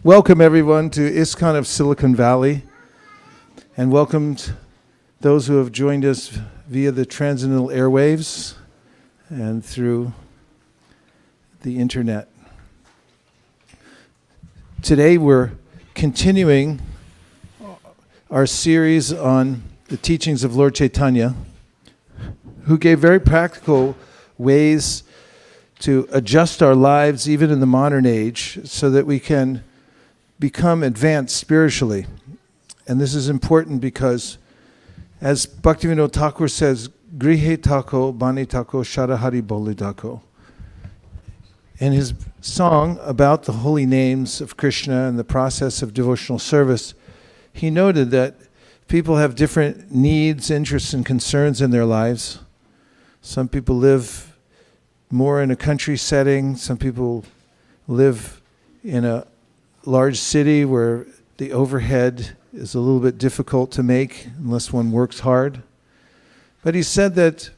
Welcome everyone to ISKCON of Silicon Valley, and welcome those who have joined us via the transcendental airwaves and through the internet. Today we're continuing our series on the teachings of Lord Chaitanya, who gave very practical ways to adjust our lives even in the modern age so that we can become advanced spiritually. And this is important because, as Bhaktivinoda Thakur says, Grihe Tako, Bani Tako, Shadahari Boli Tako. In his song about the holy names of Krishna and the process of devotional service, he noted that people have different needs, interests, and concerns in their lives. Some people live more in a country setting. Some people live in a large city where the overhead is a little bit difficult to make unless one works hard. But he said that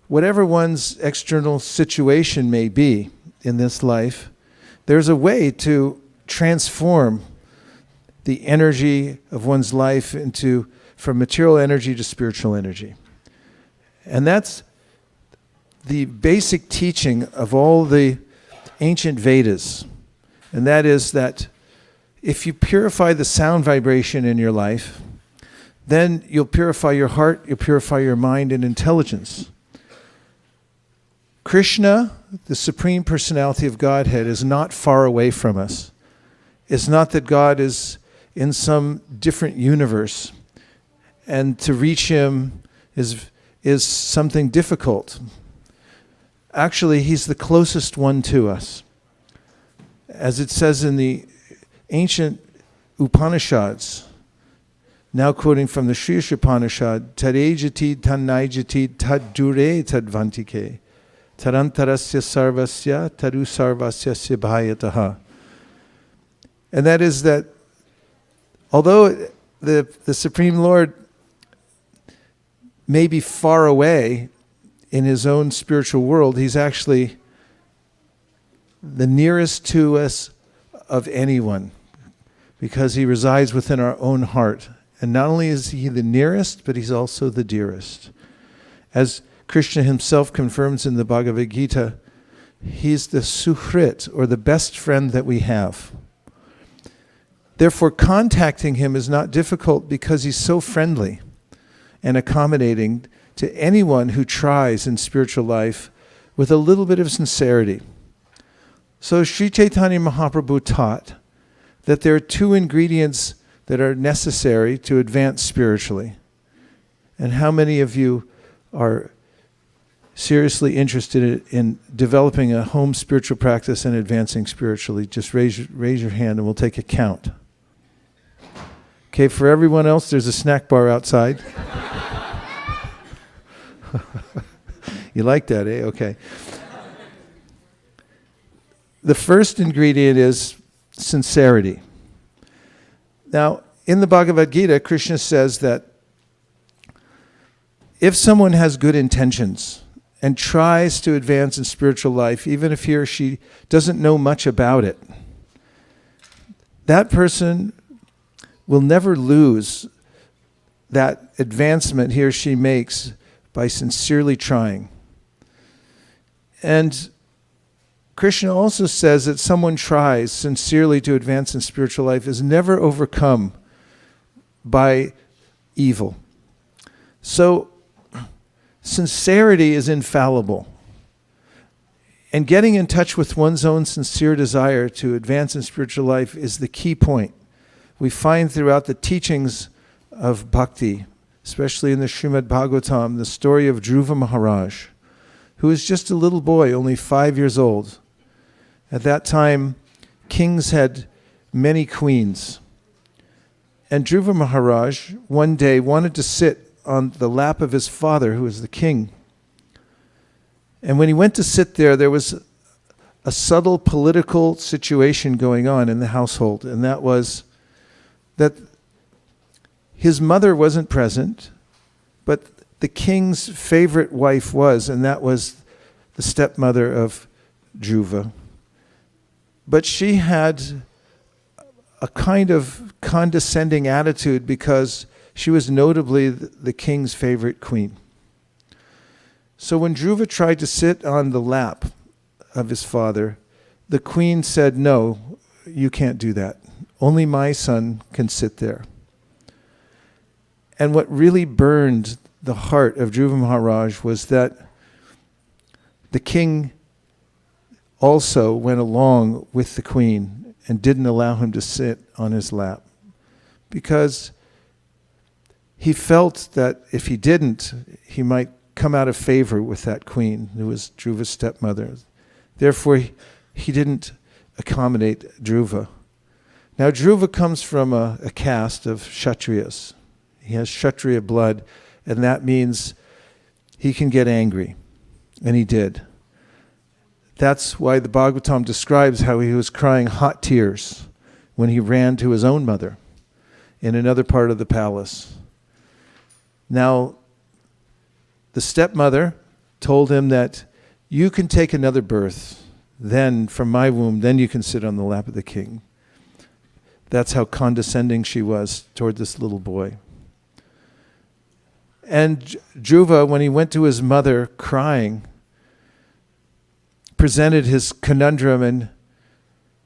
whatever one's external situation may be in this life, there's a way to transform the energy of one's life from material energy to spiritual energy. And that's the basic teaching of all the ancient Vedas. And that is that if you purify the sound vibration in your life, then you'll purify your heart, you'll purify your mind and intelligence. Krishna, the Supreme Personality of Godhead, is not far away from us. It's not that God is in some different universe, and to reach Him is something difficult. Actually, He's the closest one to us. As it says in the ancient Upanishads, now quoting from the Sri Upanishad, Tarejati Tanaijati Tadjure Tadvantike Tarantarasya Sarvasya Taru Sarvasya Sibhayataha. And that is that although the Supreme Lord may be far away in His own spiritual world, He's actually the nearest to us of anyone, because He resides within our own heart. And not only is He the nearest, but He's also the dearest. As Krishna Himself confirms in the Bhagavad Gita, He's the suhrit, or the best friend that we have. Therefore, contacting Him is not difficult because He's so friendly and accommodating to anyone who tries in spiritual life with a little bit of sincerity. So Sri Chaitanya Mahaprabhu taught that there are two ingredients that are necessary to advance spiritually. And how many of you are seriously interested in developing a home spiritual practice and advancing spiritually? Just raise your hand and we'll take a count. Okay, for everyone else, there's a snack bar outside. You like that, eh? Okay. The first ingredient is sincerity. Now, in the Bhagavad Gita, Krishna says that if someone has good intentions and tries to advance in spiritual life, even if he or she doesn't know much about it, that person will never lose that advancement he or she makes by sincerely trying. And Krishna also says that someone tries sincerely to advance in spiritual life is never overcome by evil. So, sincerity is infallible. And getting in touch with one's own sincere desire to advance in spiritual life is the key point. We find throughout the teachings of bhakti, especially in the Srimad Bhagavatam, the story of Dhruva Maharaja, who was just a little boy, only 5 years old. At that time, kings had many queens. And Dhruva Maharaj one day wanted to sit on the lap of his father, who was the king. And when he went to sit there was a subtle political situation going on in the household. And that was that his mother wasn't present, but the king's favorite wife was, and that was the stepmother of Dhruva. But she had a kind of condescending attitude because she was notably the king's favorite queen. So when Dhruva tried to sit on the lap of his father, the queen said, "No, you can't do that. Only my son can sit there." And what really burned the heart of Dhruva Maharaj was that the king also went along with the queen and didn't allow him to sit on his lap, because he felt that if he didn't, he might come out of favor with that queen, who was Dhruva's stepmother. Therefore, he didn't accommodate Dhruva. Now, Dhruva comes from a caste of Kshatriyas. He has Kshatriya blood, and that means he can get angry. And he did. That's why the Bhagavatam describes how he was crying hot tears when he ran to his own mother in another part of the palace. Now, the stepmother told him that you can take another birth, then from my womb, then you can sit on the lap of the king. That's how condescending she was toward this little boy. And Dhruva, when he went to his mother crying, presented his conundrum, and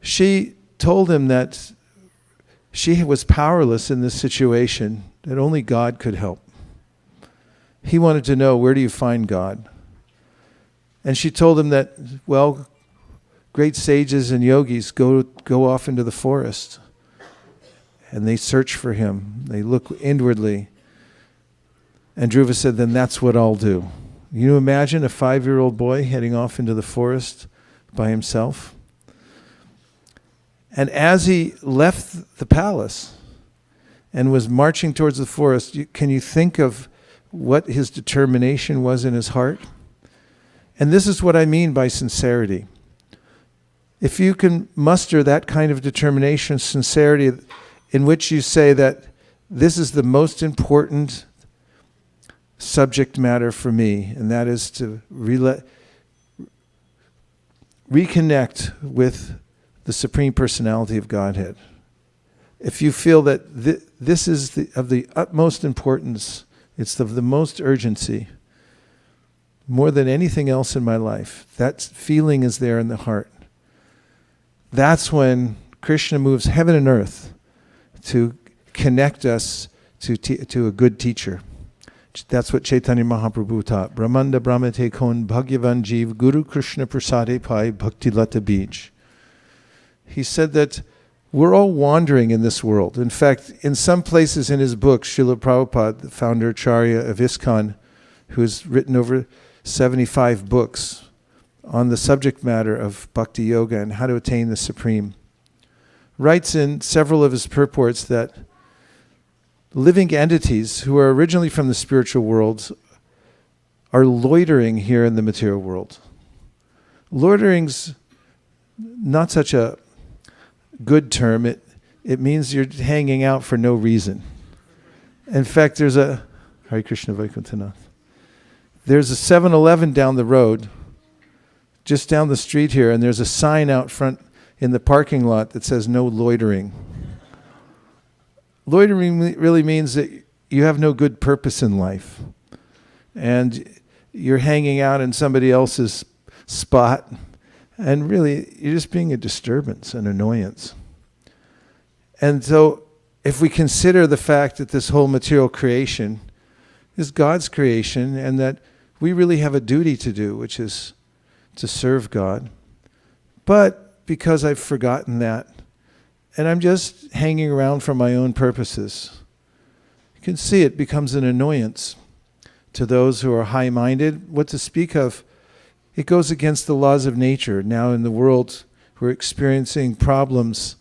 she told him that she was powerless in this situation, that only God could help. He wanted to know, where do you find God? And she told him that, well, great sages and yogis go off into the forest and they search for him. They look inwardly. And Dhruva said, then that's what I'll do. You imagine a 5-year-old boy heading off into the forest by himself? And as he left the palace and was marching towards the forest, can you think of what his determination was in his heart? And this is what I mean by sincerity. If you can muster that kind of determination, sincerity, in which you say that this is the most important subject matter for me, and that is to reconnect with the Supreme Personality of Godhead. If you feel that this is of the utmost importance, it's of the most urgency, more than anything else in my life, that feeling is there in the heart. That's when Krishna moves heaven and earth to connect us to a good teacher. That's what Chaitanya Mahaprabhu taught. Brahmanda Brahmate Kon Bhagyavan Jeev Guru Krishna Prasade Pai Bhakti Lata Bij. He said that we're all wandering in this world. In fact, in some places in his book, Srila Prabhupada, the founder Acharya of ISKCON, who has written over 75 books on the subject matter of bhakti yoga and how to attain the Supreme, writes in several of his purports that living entities who are originally from the spiritual world are loitering here in the material world. Loitering's not such a good term. It means you're hanging out for no reason. In fact, there's a Hare Krishna Vaikuntanath. There's a 7-Eleven down the road, just down the street here, and there's a sign out front in the parking lot that says no loitering. Loitering really means that you have no good purpose in life, and you're hanging out in somebody else's spot, and really you're just being a disturbance, an annoyance. And so if we consider the fact that this whole material creation is God's creation, and that we really have a duty to do, which is to serve God, but because I've forgotten that, and I'm just hanging around for my own purposes, you can see it becomes an annoyance to those who are high-minded. What to speak of, it goes against the laws of nature. Now in the world, we're experiencing problems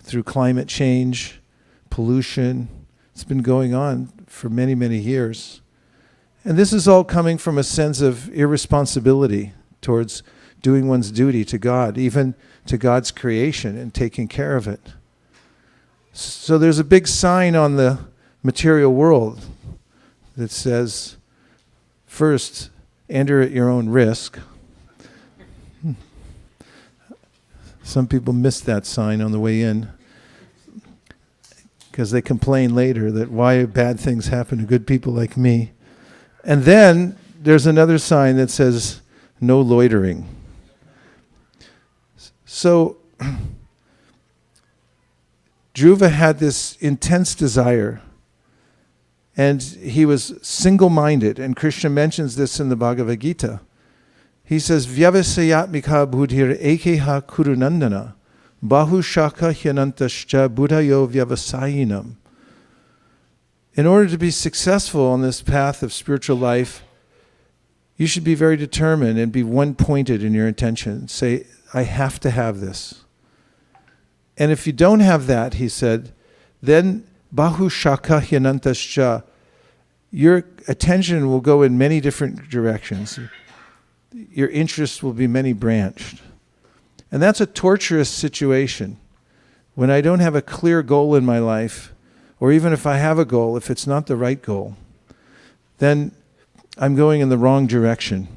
through climate change, pollution. It's been going on for many, many years. And this is all coming from a sense of irresponsibility towards doing one's duty to God, even to God's creation and taking care of it. So there's a big sign on the material world that says, first, enter at your own risk. Some people missed that sign on the way in. because they complain later that why bad things happen to good people like me. And then there's another sign that says no loitering. So Dhruva had this intense desire, and he was single-minded, and Krishna mentions this in the Bhagavad Gita. He says, Vyavasayatmika buddhir ekeha kurunandana bahu shaka hyanantascha buddhayo vyavasayinam. In order to be successful on this path of spiritual life, you should be very determined and be one-pointed in your intention. Say, I have to have this. And if you don't have that, he said, then bahu shaka hyanantascha, your attention will go in many different directions. Your interests will be many branched. And that's a torturous situation. When I don't have a clear goal in my life, or even if I have a goal, if it's not the right goal, then I'm going in the wrong direction.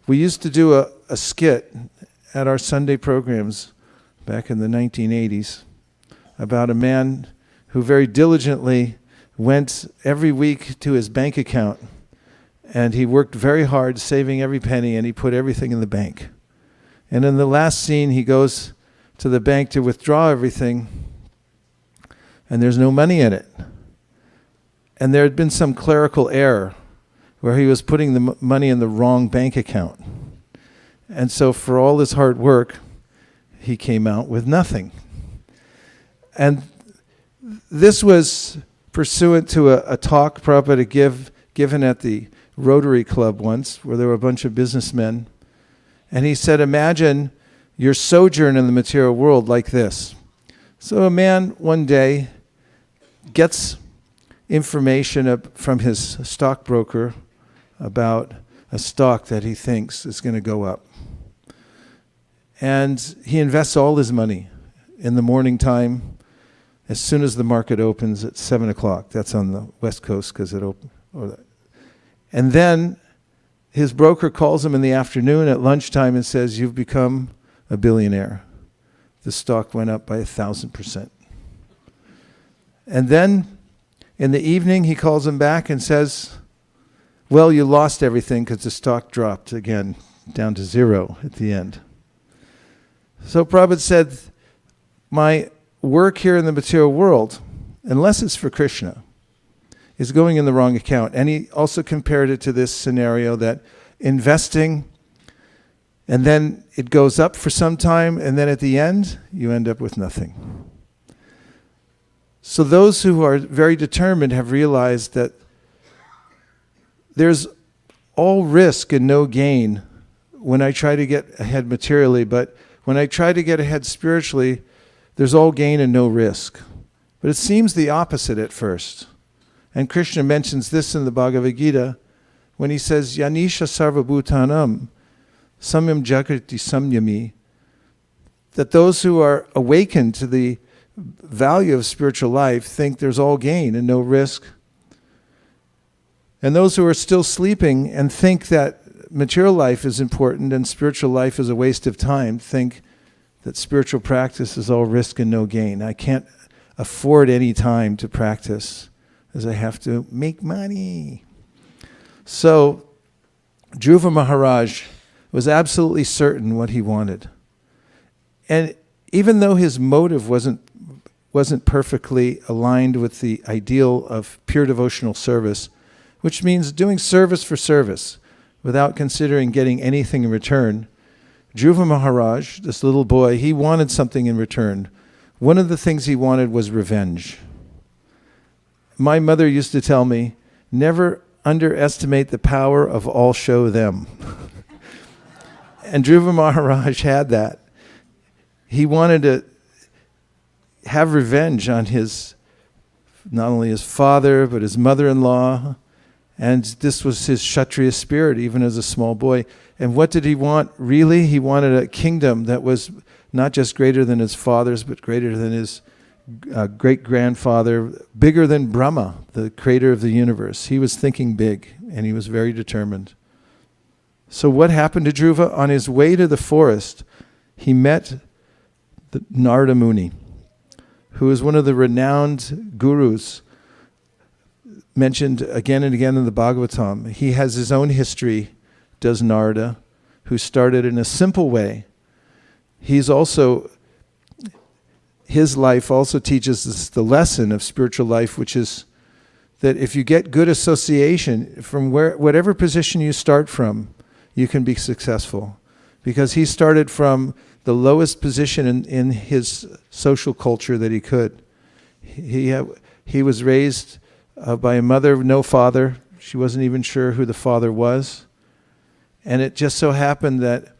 We used to do a skit at our Sunday programs back in the 1980s about a man who very diligently went every week to his bank account, and he worked very hard, saving every penny, and he put everything in the bank. And in the last scene, he goes to the bank to withdraw everything, and there's no money in it. And there had been some clerical error where he was putting the money in the wrong bank account. And so for all his hard work, he came out with nothing. And this was pursuant to a talk Prabhupada given at the Rotary Club once, where there were a bunch of businessmen. And he said, imagine your sojourn in the material world like this. So a man one day gets information from his stockbroker about a stock that he thinks is going to go up. And he invests all his money in the morning time as soon as the market opens at 7 o'clock. That's on the West Coast because it opens. And then his broker calls him in the afternoon at lunchtime and says, you've become a billionaire. The stock went up by 1,000%. And then in the evening he calls him back and says, well, you lost everything because the stock dropped again down to zero at the end. So Prabhupada said, my work here in the material world, unless it's for Krishna, is going in the wrong account. And he also compared it to this scenario that investing, and then it goes up for some time, and then at the end, you end up with nothing. So those who are very determined have realized that there's all risk and no gain when I try to get ahead materially, but when I try to get ahead spiritually, there's all gain and no risk. But it seems the opposite at first. And Krishna mentions this in the Bhagavad Gita when he says, Yanisha sarvabhutanam samyam jagrati samyami, that those who are awakened to the value of spiritual life think there's all gain and no risk. And those who are still sleeping and think that material life is important and spiritual life is a waste of time think that spiritual practice is all risk and no gain. I can't afford any time to practice as I have to make money. So Dhruva Maharaja was absolutely certain what he wanted. And even though his motive wasn't perfectly aligned with the ideal of pure devotional service, which means doing service for service without considering getting anything in return, Dhruva Maharaj, this little boy, he wanted something in return. One of the things he wanted was revenge. My mother used to tell me, never underestimate the power of all show them. And Dhruva Maharaj had that. He wanted to have revenge on not only his father, but his mother-in-law. And this was his Kshatriya spirit, even as a small boy. And what did he want? Really, he wanted a kingdom that was not just greater than his father's, but greater than his great-grandfather, bigger than Brahma, the creator of the universe. He was thinking big, and he was very determined. So what happened to Dhruva? On his way to the forest, he met the Narada Muni. who is one of the renowned gurus mentioned again and again in the Bhagavatam. He has his own history, does Narada, who started in a simple way. His life also teaches us the lesson of spiritual life, which is that if you get good association from whatever position you start from, you can be successful. Because he started from the lowest position in his social culture that he could. He was raised by a mother, no father. She wasn't even sure who the father was. And it just so happened that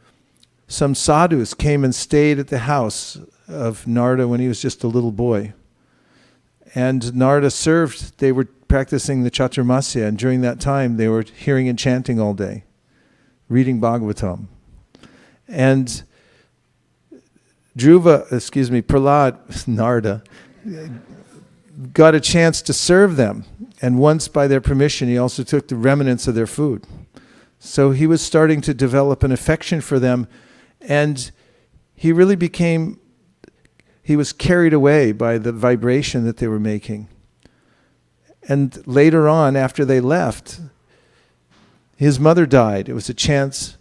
some sadhus came and stayed at the house of Narada when he was just a little boy. And Narada served, they were practicing the Chaturmasya, and during that time they were hearing and chanting all day, reading Bhagavatam. And Prahlad, Narada, got a chance to serve them. And once, by their permission, he also took the remnants of their food. So he was starting to develop an affection for them. And he really he was carried away by the vibration that they were making. And later on, after they left, his mother died. It was a chance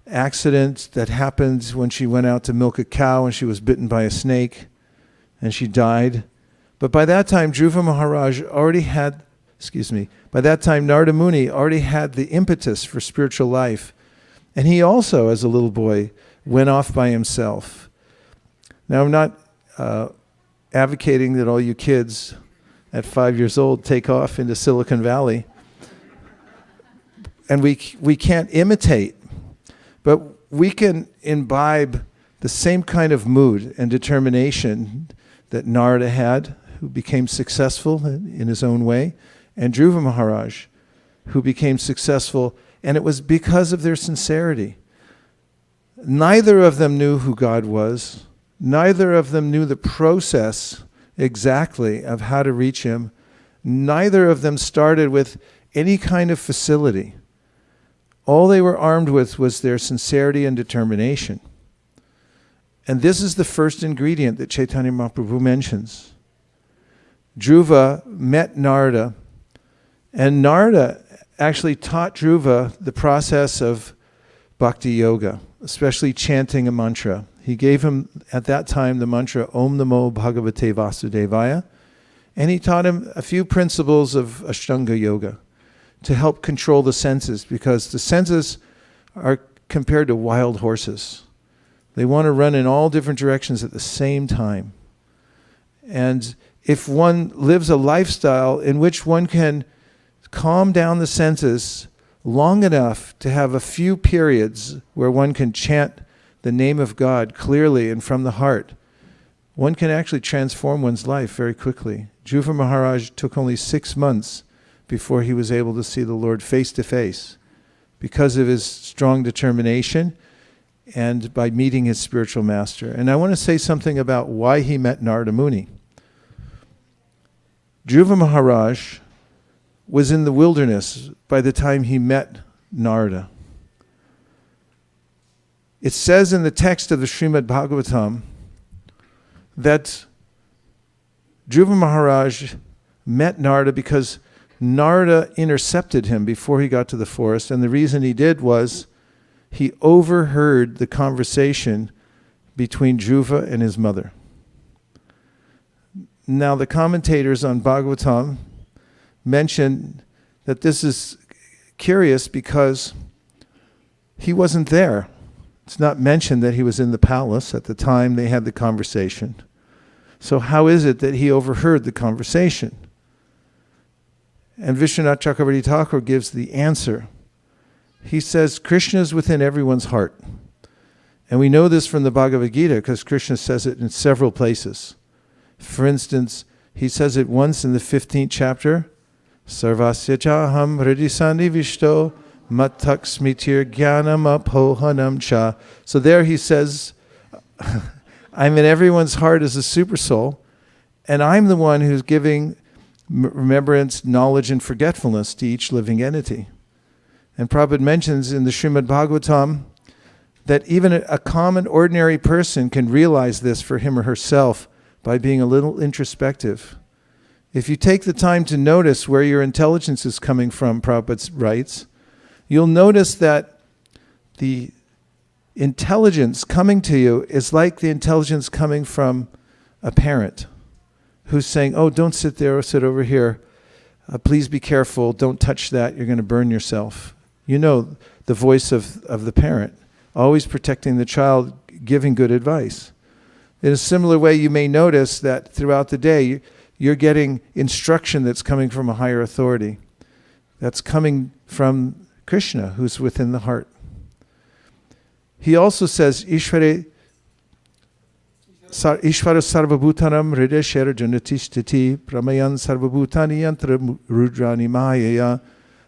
accident that happened when she went out to milk a cow and she was bitten by a snake and she died. But by that time, Dhruva Maharaj by that time, Narada Muni already had the impetus for spiritual life. And he also, as a little boy, went off by himself. Now, I'm not advocating that all you kids at 5 years old take off into Silicon Valley. And we can't imitate, but we can imbibe the same kind of mood and determination that Narada had, who became successful in his own way, and Dhruva Maharaj, who became successful, and it was because of their sincerity. Neither of them knew who God was. Neither of them knew the process exactly of how to reach him. Neither of them started with any kind of facility. All they were armed with was their sincerity and determination. And this is the first ingredient that Chaitanya Mahaprabhu mentions. Dhruva met Narada, and Narada actually taught Dhruva the process of bhakti yoga, especially chanting a mantra. He gave him, at that time, the mantra Om Namo Bhagavate Vasudevaya, and he taught him a few principles of Ashtanga yoga to help control the senses, because the senses are compared to wild horses. They want to run in all different directions at the same time. And if one lives a lifestyle in which one can calm down the senses long enough to have a few periods where one can chant the name of God clearly and from the heart, one can actually transform one's life very quickly. Dhruva Maharaj took only 6 months before he was able to see the Lord face to face because of his strong determination and by meeting his spiritual master. And I want to say something about why he met Narada Muni. Dhruva Maharaj was in the wilderness by the time he met Narada. It says in the text of the Srimad Bhagavatam that Dhruva Maharaj met Narada because Narada intercepted him before he got to the forest, and the reason he did was he overheard the conversation between Dhruva and his mother. Now, the commentators on Bhagavatam mention that this is curious because he wasn't there. It's not mentioned that he was in the palace at the time they had the conversation. So how is it that he overheard the conversation? And Vishwanath Chakravarti Thakur gives the answer. He says, Krishna is within everyone's heart. And we know this from the Bhagavad Gita because Krishna says it in several places. For instance, he says it once in the 15th chapter, Sarvasya chaham hridisani vishto mattak smitir jnanam apohanam cha. So there he says, I'm in everyone's heart as a super soul, and I'm the one who's giving remembrance, knowledge, and forgetfulness to each living entity. And Prabhupada mentions in the Srimad Bhagavatam that even a common, ordinary person can realize this for him or herself by being a little introspective. If you take the time to notice where your intelligence is coming from, Prabhupada writes, you'll notice that the intelligence coming to you is like the intelligence coming from a parent who's saying, oh, don't sit there or sit over here. Please be careful. Don't touch that. You're going to burn yourself. You know the voice of the parent, always protecting the child, giving good advice. In a similar way, you may notice that throughout the day, you're getting instruction that's coming from a higher authority. That's coming from Krishna, who's within the heart. He also says, Ishvara sarvabhutanam hridaya shara janatistiti pramayan sarvabhutani yantra rudrani mahayaya.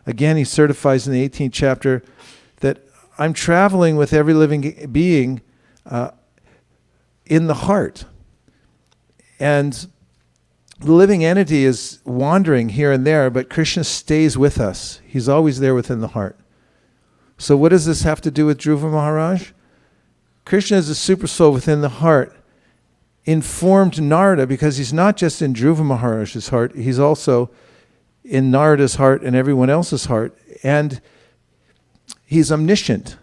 Again, he certifies in the 18th chapter that I'm traveling with every living being in the heart. And the living entity is wandering here and there, but Krishna stays with us. He's always there within the heart. So what does this have to do with Dhruva Maharaj? Krishna is a super soul within the heart, informed Narada, because he's not just in Dhruva Maharaj's heart, he's also in Narada's heart and everyone else's heart. And he's omniscient.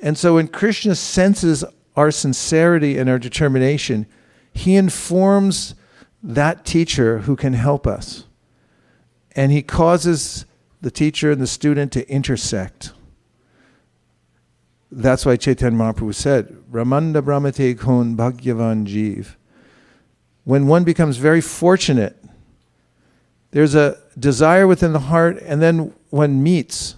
And so when Krishna senses our sincerity and our determination, he informs that teacher who can help us. And he causes the teacher and the student to intersect. That's why Chaitanya Mahaprabhu said, Ramanda Brahmate Kon Bhagyavan Jeev. When one becomes very fortunate, there's a desire within the heart, and then one meets,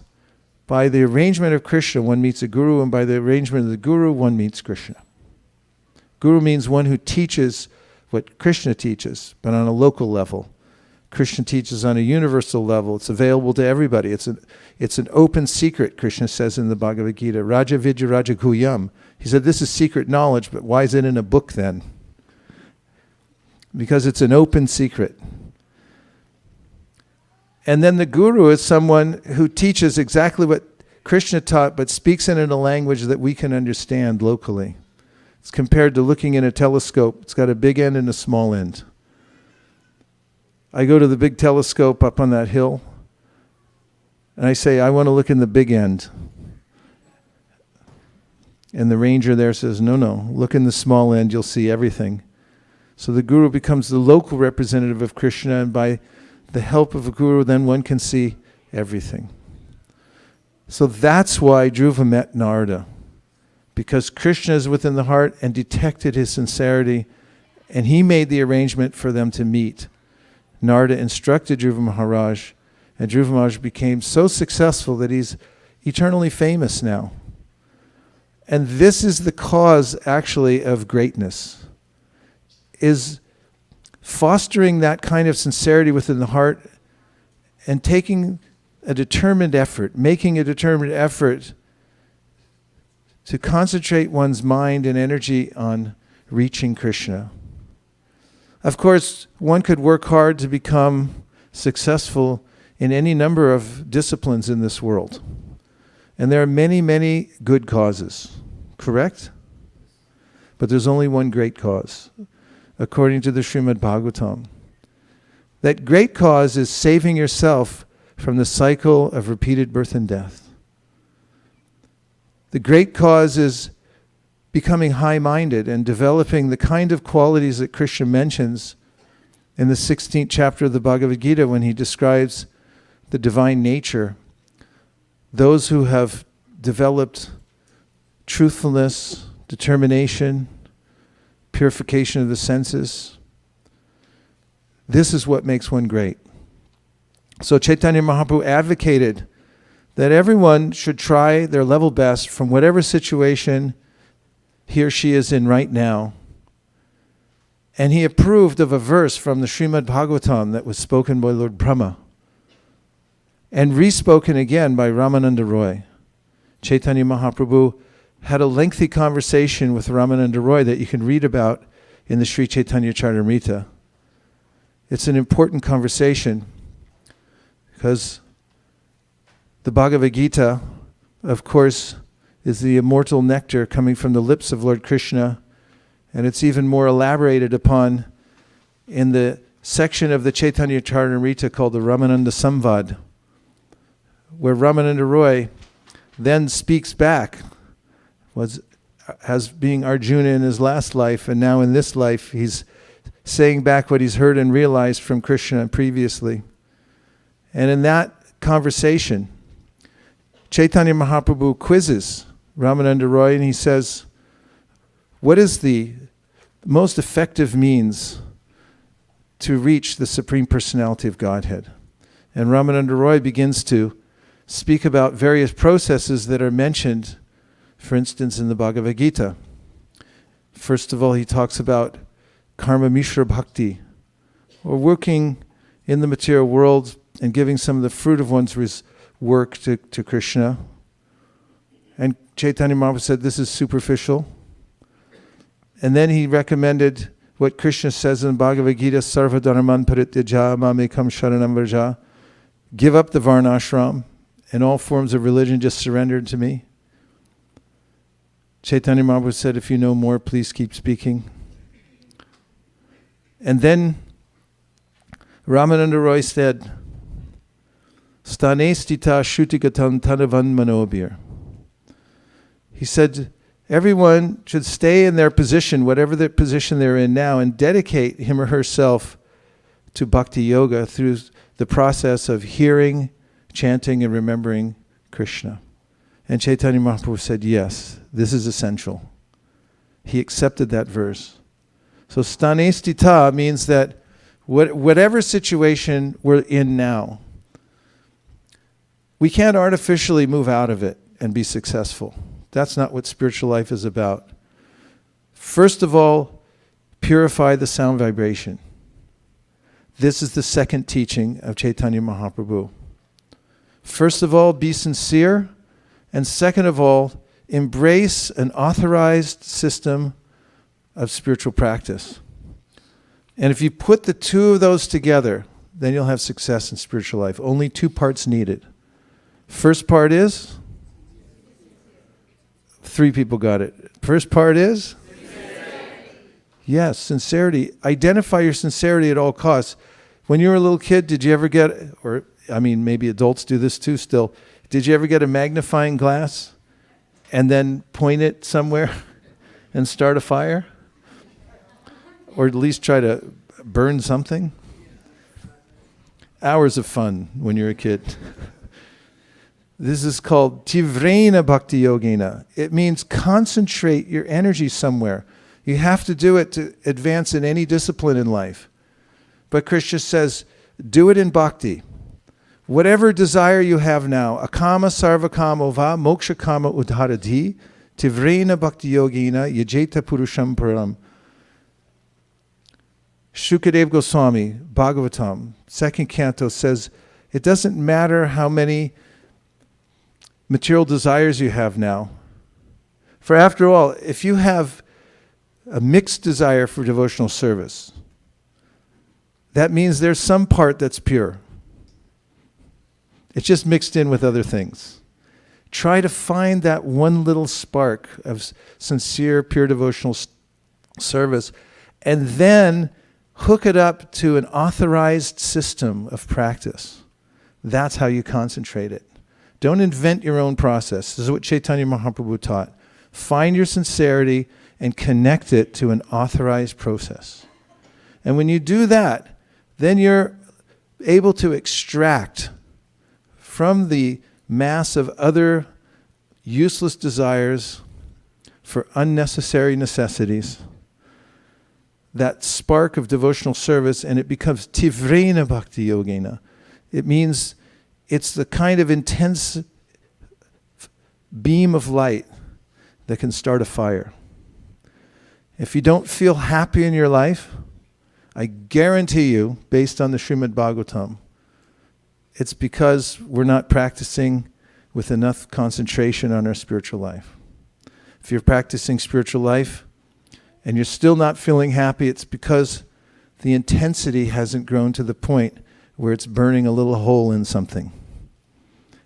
by the arrangement of Krishna, one meets a guru, and by the arrangement of the guru, one meets Krishna. Guru means one who teaches what Krishna teaches, but on a local level. Krishna teaches on a universal level. It's available to everybody. It's an open secret, Krishna says in the Bhagavad Gita. Raja Vidya Raja Guyam. He said, this is secret knowledge, but why is it in a book then? Because it's an open secret. And then the guru is someone who teaches exactly what Krishna taught, but speaks it in a language that we can understand locally. It's compared to looking in a telescope. It's got a big end and a small end. I go to the big telescope up on that hill, and I say, I want to look in the big end. And the ranger there says, no, look in the small end, you'll see everything. So the guru becomes the local representative of Krishna, and by the help of a guru, then one can see everything. So that's why Dhruva met Narada, because Krishna is within the heart and detected his sincerity, and he made the arrangement for them to meet. Narada instructed Dhruva Maharaj, and Dhruva Maharaj became so successful that he's eternally famous now. And this is the cause, actually, of greatness, is fostering that kind of sincerity within the heart and taking a determined effort, making a determined effort to concentrate one's mind and energy on reaching Krishna. Of course, one could work hard to become successful in any number of disciplines in this world. And there are many, many good causes, correct? But there's only one great cause, according to the Srimad Bhagavatam. That great cause is saving yourself from the cycle of repeated birth and death. The great cause is becoming high-minded and developing the kind of qualities that Krishna mentions in the 16th chapter of the Bhagavad Gita when he describes the divine nature. Those who have developed truthfulness, determination, purification of the senses. This is what makes one great. So Chaitanya Mahaprabhu advocated that everyone should try their level best from whatever situation he or she is in right now. And he approved of a verse from the Srimad Bhagavatam that was spoken by Lord Brahma and re-spoken again by Ramananda Roy. Chaitanya Mahaprabhu had a lengthy conversation with Ramananda Roy that you can read about in the Sri Chaitanya Charitamrita. It's an important conversation because the Bhagavad Gita, of course, is the immortal nectar coming from the lips of Lord Krishna And it's even more elaborated upon in the section of the Chaitanya Charitamrita called the Ramananda Samvad, where Ramananda Roy then speaks back, as being Arjuna in his last life, and now in this life he's saying back what he's heard and realized from Krishna previously. And in that conversation, Chaitanya Mahaprabhu quizzes Ramananda Roy, and he says, what is the most effective means to reach the Supreme Personality of Godhead? And Ramananda Roy begins to speak about various processes that are mentioned, for instance, in the Bhagavad Gita. First of all, he talks about karma mishra bhakti, or working in the material world and giving some of the fruit of one's work to Krishna. And Chaitanya Mahaprabhu said this is superficial. And then he recommended what Krishna says in Bhagavad Gita, Sarva dharman parityaja mamekam sharanam vraja. Give up the varnashram and all forms of religion, just surrender to me. Chaitanya Mahaprabhu said, if you know more, please keep speaking. And then Ramananda Roy said, Stane stita shutigatan tanavan manobir. He said, everyone should stay in their position, whatever the position they're in now, and dedicate him or herself to bhakti yoga through the process of hearing, chanting, and remembering Krishna. And Chaitanya Mahaprabhu said, yes, this is essential. He accepted that verse. So stane stita means that whatever situation we're in now, we can't artificially move out of it and be successful. That's not what spiritual life is about. First of all, purify the sound vibration. This is the second teaching of Chaitanya Mahaprabhu. First of all, be sincere. And second of all, embrace an authorized system of spiritual practice. And if you put the two of those together, then you'll have success in spiritual life. Only two parts needed. First part is? 3 people got it. First part is? Sincerity. Yes, sincerity. Identify your sincerity at all costs. When you were a little kid, did you ever get, or I mean maybe adults do this too still, did you ever get a magnifying glass and then point it somewhere and start a fire? Or at least try to burn something? Hours of fun when you're a kid. This is called tivrena bhakti yogena. It means concentrate your energy somewhere. You have to do it to advance in any discipline in life. But Krishna says, do it in bhakti. Whatever desire you have now, akama sarva kamo va moksha kama udharadhi, tivrena bhakti yogena yajeta purusham param. Shukadev Goswami, Bhagavatam, 2nd canto says, it doesn't matter how many material desires you have now. For after all, if you have a mixed desire for devotional service, that means there's some part that's pure. It's just mixed in with other things. Try to find that one little spark of sincere, pure devotional service, and then hook it up to an authorized system of practice. That's how you concentrate it. Don't invent your own process. This is what Chaitanya Mahaprabhu taught. Find your sincerity and connect it to an authorized process. And when you do that, then you're able to extract from the mass of other useless desires for unnecessary necessities that spark of devotional service, and it becomes tivrena bhakti yogena. It means it's the kind of intense beam of light that can start a fire. If you don't feel happy in your life, I guarantee you, based on the Srimad Bhagavatam, it's because we're not practicing with enough concentration on our spiritual life. If you're practicing spiritual life and you're still not feeling happy, it's because the intensity hasn't grown to the point where it's burning a little hole in something.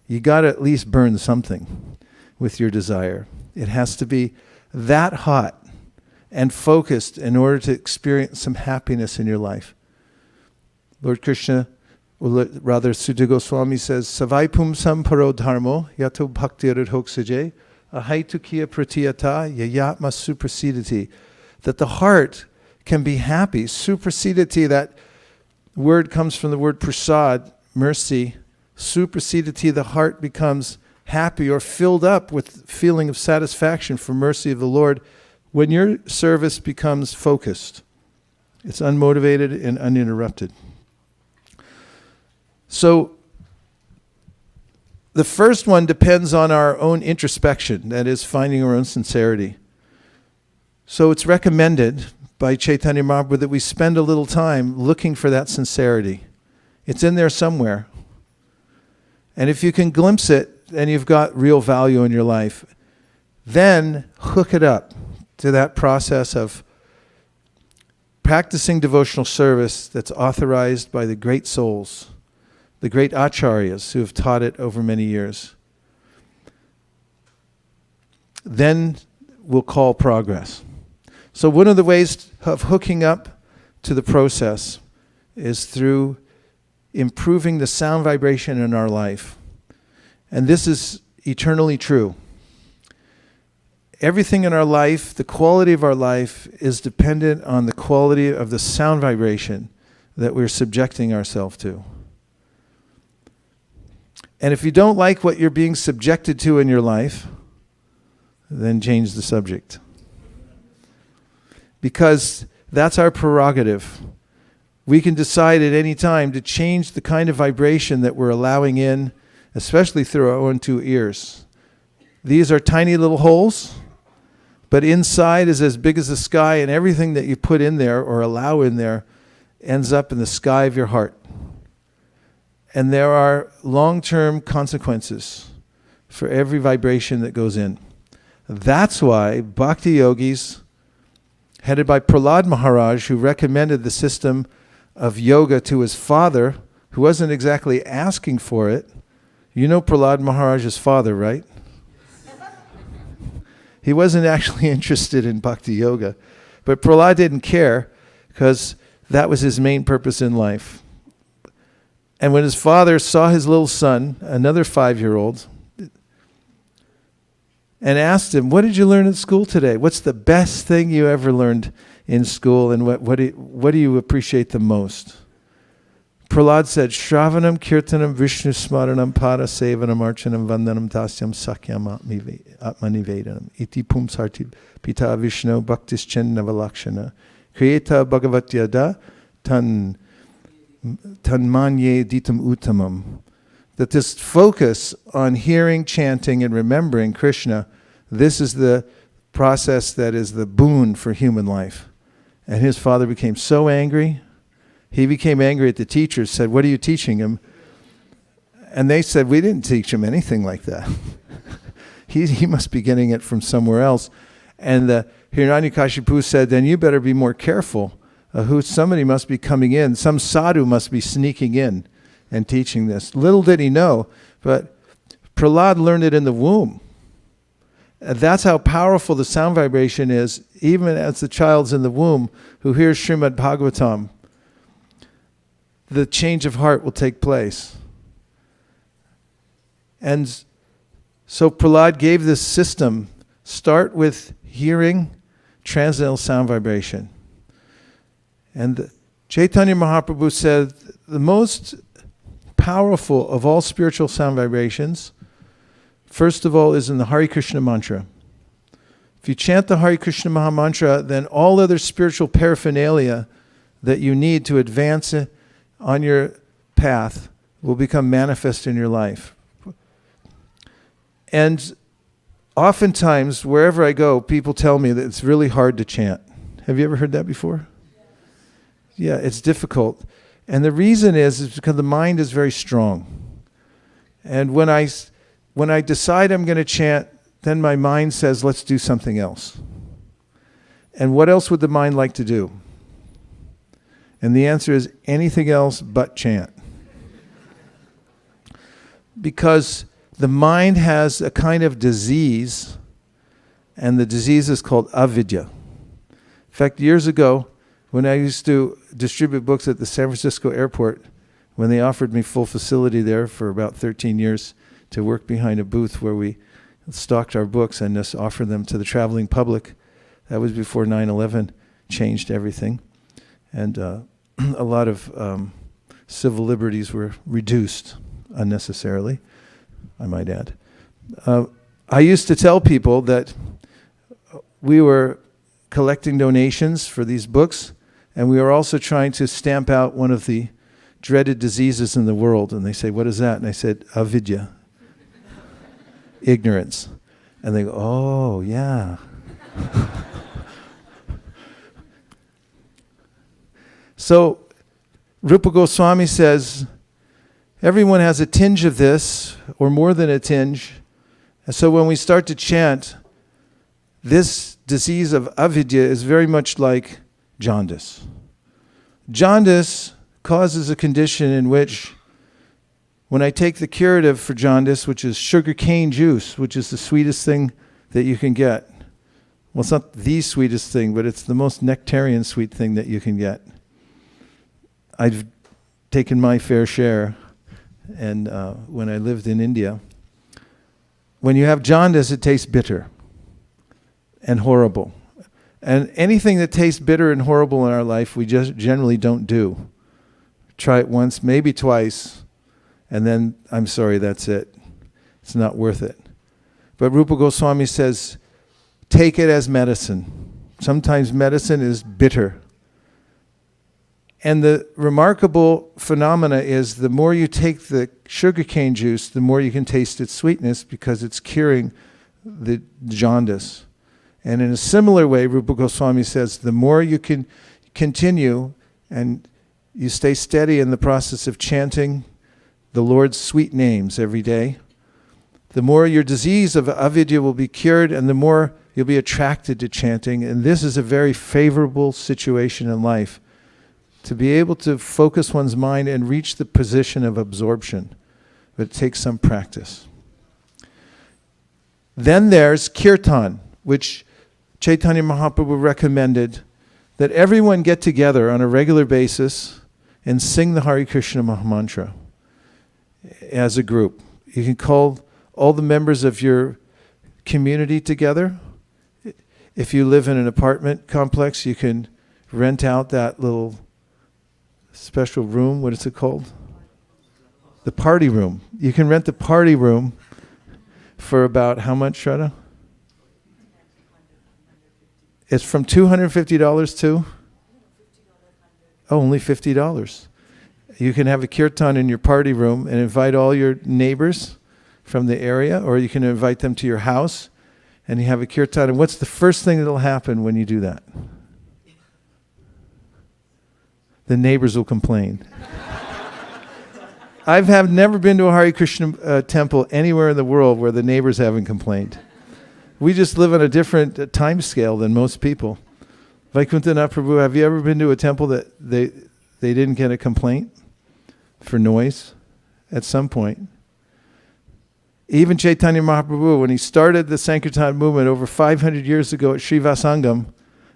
You got to at least burn something with your desire. It has to be that hot and focused in order to experience some happiness in your life. Lord Krishna, or rather Sutta Goswami says, Savai pumsam paro dharmo yato bhakti radhoksaje ahaitukya pratiyata yayatma suprasidati. That the heart can be happy. Suprasidati, that word comes from the word prasad, mercy. Suprasidati, the heart becomes happy or filled up with feeling of satisfaction for mercy of the Lord when your service becomes focused. It's unmotivated and uninterrupted. So the first one depends on our own introspection, that is, finding our own sincerity. So it's recommended by Chaitanya Mahaprabhu that we spend a little time looking for that sincerity. It's in there somewhere. And if you can glimpse it, then you've got real value in your life. Then hook it up to that process of practicing devotional service that's authorized by the great souls, the great acharyas who have taught it over many years. Then we'll call progress. So one of the ways of hooking up to the process is through improving the sound vibration in our life. And this is eternally true. Everything in our life, the quality of our life, is dependent on the quality of the sound vibration that we're subjecting ourselves to. And if you don't like what you're being subjected to in your life, then change the subject. Because that's our prerogative. We can decide at any time to change the kind of vibration that we're allowing in, especially through our own two ears. These are tiny little holes, but inside is as big as the sky, and everything that you put in there or allow in there ends up in the sky of your heart. And there are long-term consequences for every vibration that goes in. That's why bhakti yogis, headed by Prahlad Maharaj, who recommended the system of yoga to his father, who wasn't exactly asking for it. You know Prahlad Maharaj's father, right? He wasn't actually interested in bhakti yoga, but Prahlad didn't care because that was his main purpose in life. And when his father saw his little son, another 5-year-old, and asked him, what did you learn in school today? What's the best thing you ever learned in school, and what do you appreciate the most? Prahlad said, Shravanam, Kirtanam, Vishnu Smaranam, Pada Sevanam, Archanam, Vandanam, Dasyam, Sakyam, Atmanivedanam, Iti Pumsarti, Pita Vishnu, Bhaktis Chennavalakshana, Kriyeta Bhagavatyada, Tanmanye Ditam Uttamam. That this focus on hearing, chanting, and remembering Krishna, this is the process that is the boon for human life. And his father became so angry. He became angry at the teachers, said, what are you teaching him? And they said, we didn't teach him anything like that. he must be getting it from somewhere else. And the Hiranyakashipu said, then you better be more careful. Somebody must be coming in. Some sadhu must be sneaking in and teaching this. Little did he know, but Prahlad learned it in the womb. That's how powerful the sound vibration is, even as the child's in the womb who hears Srimad Bhagavatam. The change of heart will take place. And so Prahlad gave this system, start with hearing, transcendental sound vibration. And Chaitanya Mahaprabhu said the most powerful of all spiritual sound vibrations, first of all, is in the Hare Krishna mantra. If you chant the Hare Krishna Maha Mantra, then all other spiritual paraphernalia that you need to advance on your path will become manifest in your life. And oftentimes, wherever I go, people tell me that it's really hard to chant. Have you ever heard that before? Yeah, it's difficult. And the reason is because the mind is very strong. And when I decide I'm going to chant, then my mind says, let's do something else. And what else would the mind like to do? And the answer is anything else but chant. Because the mind has a kind of disease, and the disease is called avidya. fact, years ago, when I used to distribute books at the San Francisco airport, when they offered me full facility there for about 13 years to work behind a booth where we stocked our books and just offered them to the traveling public, that was before 9/11 changed everything. And a lot of civil liberties were reduced unnecessarily, I might add. I used to tell people that we were collecting donations for these books, and we were also trying to stamp out one of the dreaded diseases in the world. And they say, what is that? And I said, avidya, ignorance. And they go, oh, yeah. So Rupa Goswami says, everyone has a tinge of this, or more than a tinge. And so when we start to chant, this disease of avidya is very much like jaundice. Jaundice causes a condition in which, when I take the curative for jaundice, which is sugar cane juice, which is the sweetest thing that you can get. Well, it's not the sweetest thing, but it's the most nectarian sweet thing that you can get. I've taken my fair share, and when I lived in India, when you have jaundice, it tastes bitter and horrible. And anything that tastes bitter and horrible in our life, we just generally don't do. Try it once, maybe twice, and then, I'm sorry, that's it. It's not worth it. But Rupa Goswami says, take it as medicine. Sometimes medicine is bitter. And the remarkable phenomena is the more you take the sugarcane juice, the more you can taste its sweetness because it's curing the jaundice. And in a similar way, Rupa Goswami says, the more you can continue and you stay steady in the process of chanting the Lord's sweet names every day, the more your disease of avidya will be cured and the more you'll be attracted to chanting. And this is a very favorable situation in life, to be able to focus one's mind and reach the position of absorption. But it takes some practice. Then there's Kirtan, which Chaitanya Mahaprabhu recommended that everyone get together on a regular basis and sing the Hare Krishna Mahamantra as a group. You can call all the members of your community together. If you live in an apartment complex, you can rent out that little special room. What is it called? The party room. You can rent the party room for about how much, Shraddha? It's from $250 to? Oh, only $50. You can have a kirtan in your party room and invite all your neighbors from the area, or you can invite them to your house and you have a kirtan. And what's the first thing that will happen when you do that? The neighbors will complain. I've never been to a Hare Krishna temple anywhere in the world where the neighbors haven't complained. We just live on a different time scale than most people. Vaikuntanath Prabhu, have you ever been to a temple that they didn't get a complaint for noise at some point? Even Chaitanya Mahaprabhu, when he started the Sankirtan movement over 500 years ago at Srivasangam,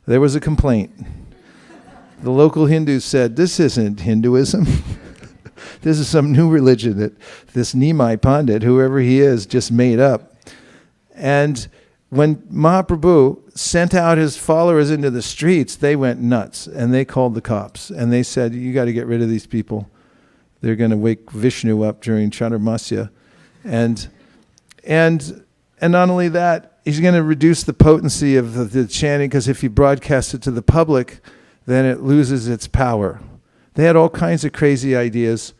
there was a complaint. The local Hindus said, this isn't Hinduism. This is some new religion that this Nimai Pandit, whoever he is, just made up. And when Mahaprabhu sent out his followers into the streets, they went nuts and they called the cops. And they said, you got to get rid of these people. They're going to wake Vishnu up during Chaturmasya. And not only that, he's going to reduce the potency of the chanting, because if you broadcast it to the public, then it loses its power. They had all kinds of crazy ideas.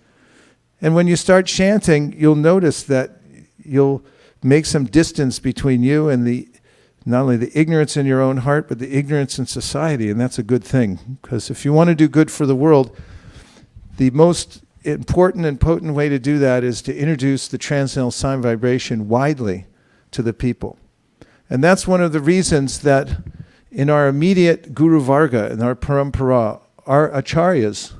And when you start chanting, you'll notice that you'll make some distance between you and not only the ignorance in your own heart, but the ignorance in society. And that's a good thing. Because if you want to do good for the world, the most important and potent way to do that is to introduce the transcendental sign vibration widely to the people. And that's one of the reasons that in our immediate Guru Varga, in our Parampara, our Acharyas,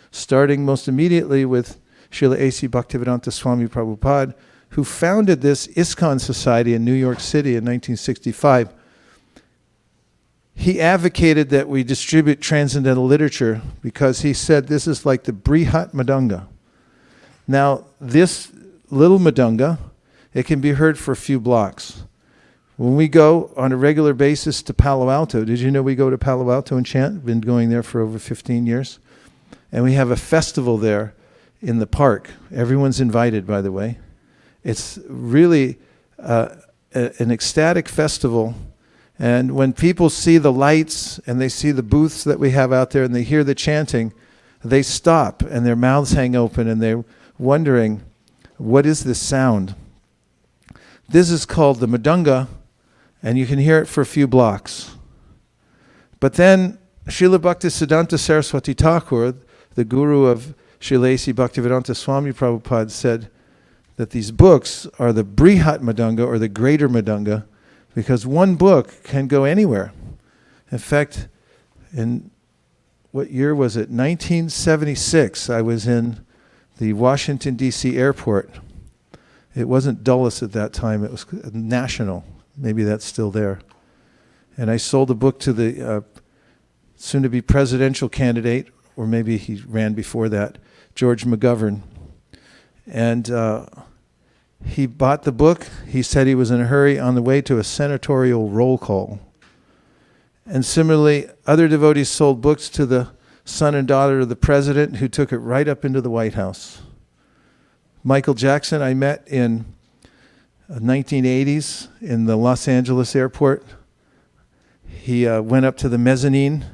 starting most immediately with Srila A.C. Bhaktivedanta Swami Prabhupada, who founded this ISKCON society in New York City in 1965, he advocated that we distribute transcendental literature because he said this is like the Brihat Madanga. Now, this little Madanga, it can be heard for a few blocks. When we go on a regular basis to Palo Alto, did you know we go to Palo Alto and chant? Been going there for over 15 years. And we have a festival there in the park. Everyone's invited, by the way. It's really an ecstatic festival. And when people see the lights and they see the booths that we have out there and they hear the chanting, they stop and their mouths hang open and they're wondering, what is this sound? This is called the Madanga, and you can hear it for a few blocks. But then Srila Bhaktisiddhanta Saraswati Thakur, the guru of Srila A.C. Bhaktivedanta Swami Prabhupada, said that these books are the Brihat Madanga, or the greater Madanga, because one book can go anywhere. In fact, in what year was it? 1976, I was in the Washington, D.C. airport. It wasn't Dulles at that time, it was national. Maybe that's still there. And I sold a book to the soon-to-be presidential candidate, or maybe he ran before that, George McGovern. And he bought the book. He said he was in a hurry on the way to a senatorial roll call. And similarly, other devotees sold books to the son and daughter of the president, who took it right up into the White House. Michael Jackson, I met in 1980s in the Los Angeles airport. He went up to the mezzanine,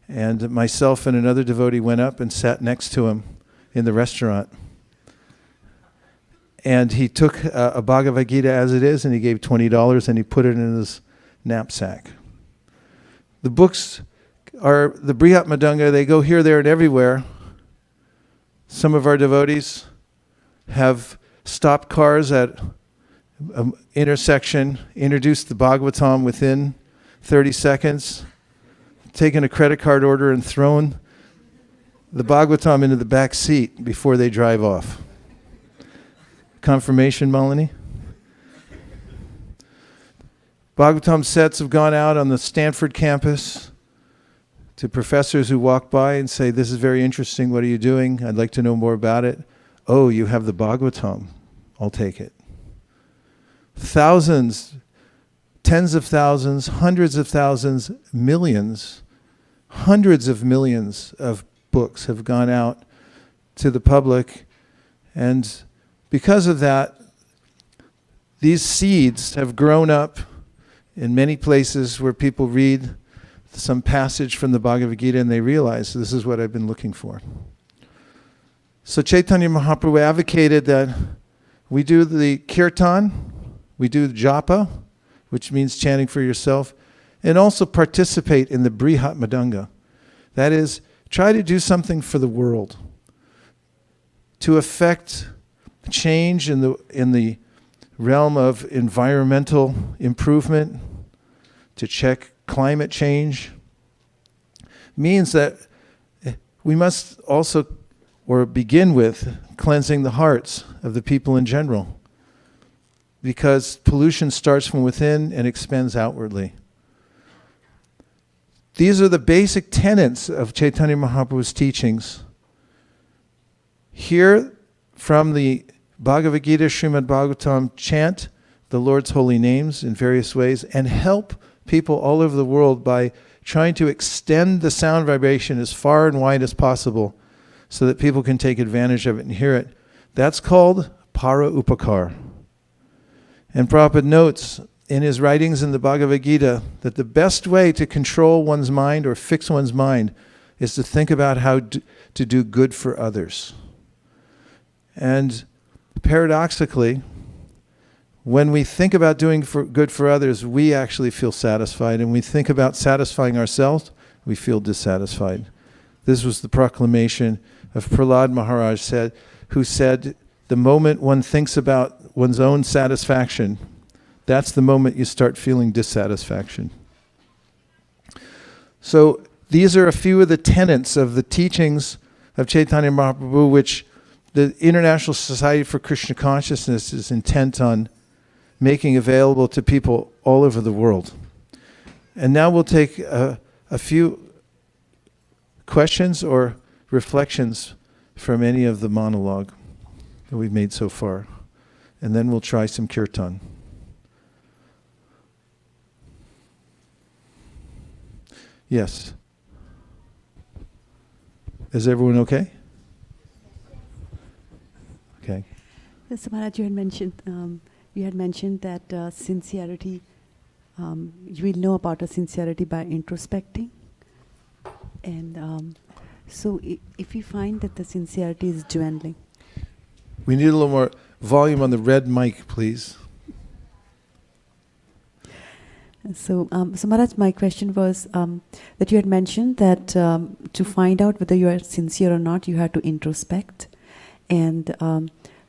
and myself and another devotee went up and sat next to him in the restaurant. And he took a Bhagavad Gita as it is, and he gave $20, and he put it in his knapsack. The books are the Brihat Madanga. They go here, there, and everywhere. Some of our devotees have stopped cars at an intersection, introduced the Bhagavatam within 30 seconds, taken a credit card order and thrown the Bhagavatam into the back seat before they drive off. Confirmation, Malini? Bhagavatam sets have gone out on the Stanford campus to professors who walk by and say, this is very interesting, what are you doing? I'd like to know more about it. Oh, you have the Bhagavatam. I'll take it. Thousands, tens of thousands, hundreds of thousands, millions, hundreds of millions of books have gone out to the public, and because of that, these seeds have grown up in many places where people read some passage from the Bhagavad Gita and they realize this is what I've been looking for. So Chaitanya Mahaprabhu advocated that we do the Kirtan, we do the Japa, which means chanting for yourself, and also participate in the Brihat Madanga. That is, try to do something for the world to affect change in the realm of environmental improvement, to check climate change. Means that we must also, or begin with, cleansing the hearts of the people in general, because pollution starts from within and expands outwardly. These are the basic tenets of Chaitanya Mahaprabhu's teachings. Hear from the Bhagavad Gita, Srimad Bhagavatam, chant the Lord's holy names in various ways, and help people all over the world by trying to extend the sound vibration as far and wide as possible so that people can take advantage of it and hear it. That's called para upakar. And Prabhupada notes in his writings in the Bhagavad Gita that the best way to control one's mind or fix one's mind is to think about how to do good for others. And paradoxically, when we think about doing good for others, we actually feel satisfied. And we think about satisfying ourselves, we feel dissatisfied. This was the proclamation of Prahlad Maharaj, who said, the moment one thinks about one's own satisfaction, that's the moment you start feeling dissatisfaction. So these are a few of the tenets of the teachings of Chaitanya Mahaprabhu, which the International Society for Krishna Consciousness is intent on making available to people all over the world. And now we'll take a few questions or reflections from any of the monologue that we've made so far. And then we'll try some kirtan. Yes. Is everyone okay? Okay. So Maharaj, you had mentioned that sincerity, you will know about a sincerity by introspecting. And so if you find that the sincerity is dwindling. We need a little more volume on the red mic, please. So Maharaj, my question was that you had mentioned that to find out whether you are sincere or not, you have to introspect. And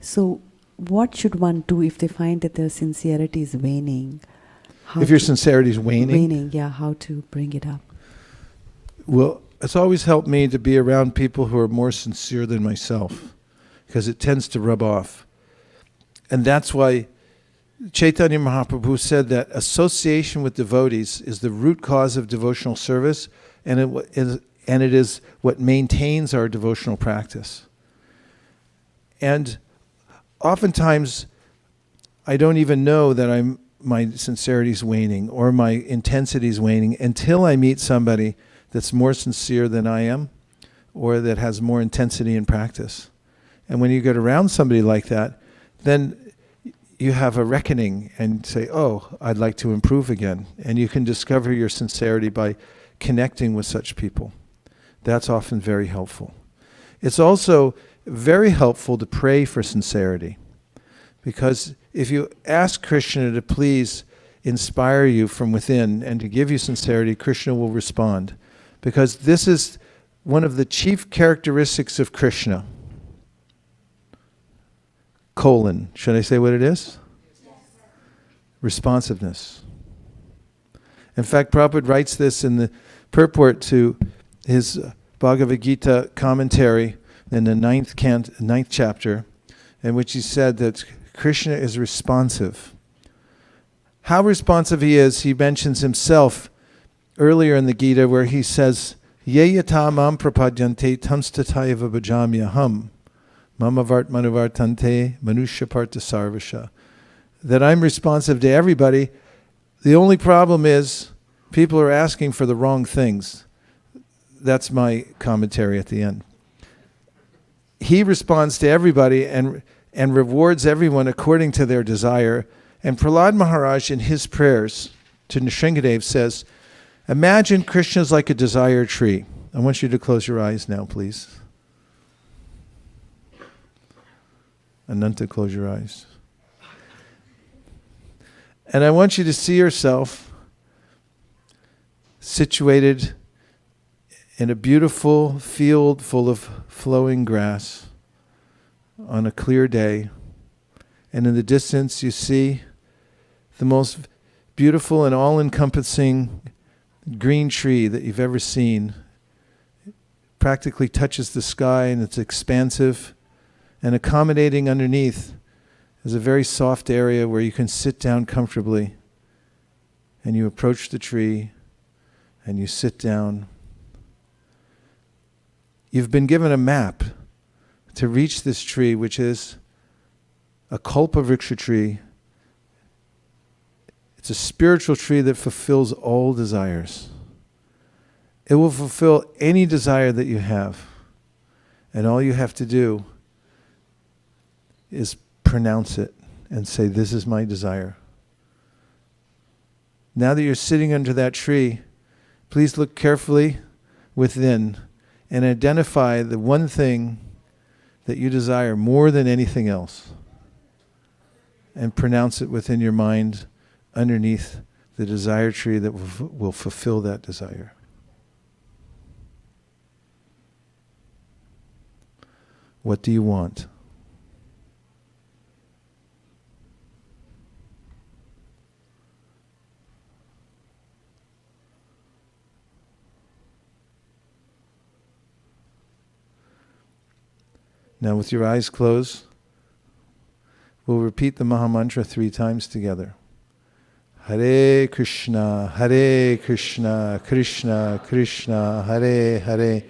so what should one do if they find that their sincerity is waning? If your sincerity is waning? Waning, yeah, how to bring it up? Well, it's always helped me to be around people who are more sincere than myself, because it tends to rub off. And that's why Chaitanya Mahaprabhu said that association with devotees is the root cause of devotional service, and it is what maintains our devotional practice. And oftentimes, I don't even know that my sincerity is waning or my intensity is waning until I meet somebody that's more sincere than I am, or that has more intensity in practice. And when you get around somebody like that, then you have a reckoning and say, oh, I'd like to improve again. And you can discover your sincerity by connecting with such people. That's often very helpful. It's also very helpful to pray for sincerity, because if you ask Krishna to please inspire you from within and to give you sincerity, Krishna will respond. Because this is one of the chief characteristics of Krishna. Should I say what it is? Yes. Responsiveness. In fact, Prabhupada writes this in the purport to his Bhagavad Gita commentary in the ninth chapter, in which he said that Krishna is responsive. How responsive he is, he mentions himself earlier in the Gita, where he says, Ye yata mam prapadyante tamstatayava bhajamyaham. Mama vart manuvartante manusya parta sarvasha. That I'm responsive to everybody. The only problem is people are asking for the wrong things. That's my commentary at the end. He responds to everybody and rewards everyone according to their desire. And Prahlad Maharaj, in his prayers to Nrsingadev, says, imagine Krishna's like a desire tree. I want you to close your eyes now, please. Ananta, close your eyes. And I want you to see yourself situated in a beautiful field full of flowing grass on a clear day. And in the distance you see the most beautiful and all-encompassing green tree that you've ever seen. It practically touches the sky, and it's expansive. And accommodating underneath is a very soft area where you can sit down comfortably. And you approach the tree and you sit down. You've been given a map to reach this tree, which is a kalpavriksha tree. It's a spiritual tree that fulfills all desires. It will fulfill any desire that you have. And all you have to do is pronounce it and say, this is my desire. Now that you're sitting under that tree, please look carefully within and identify the one thing that you desire more than anything else, and pronounce it within your mind underneath the desire tree that will fulfill that desire. What do you want? Now with your eyes closed, we'll repeat the Maha Mantra 3 times together. Hare Krishna, Krishna Krishna, Hare Hare,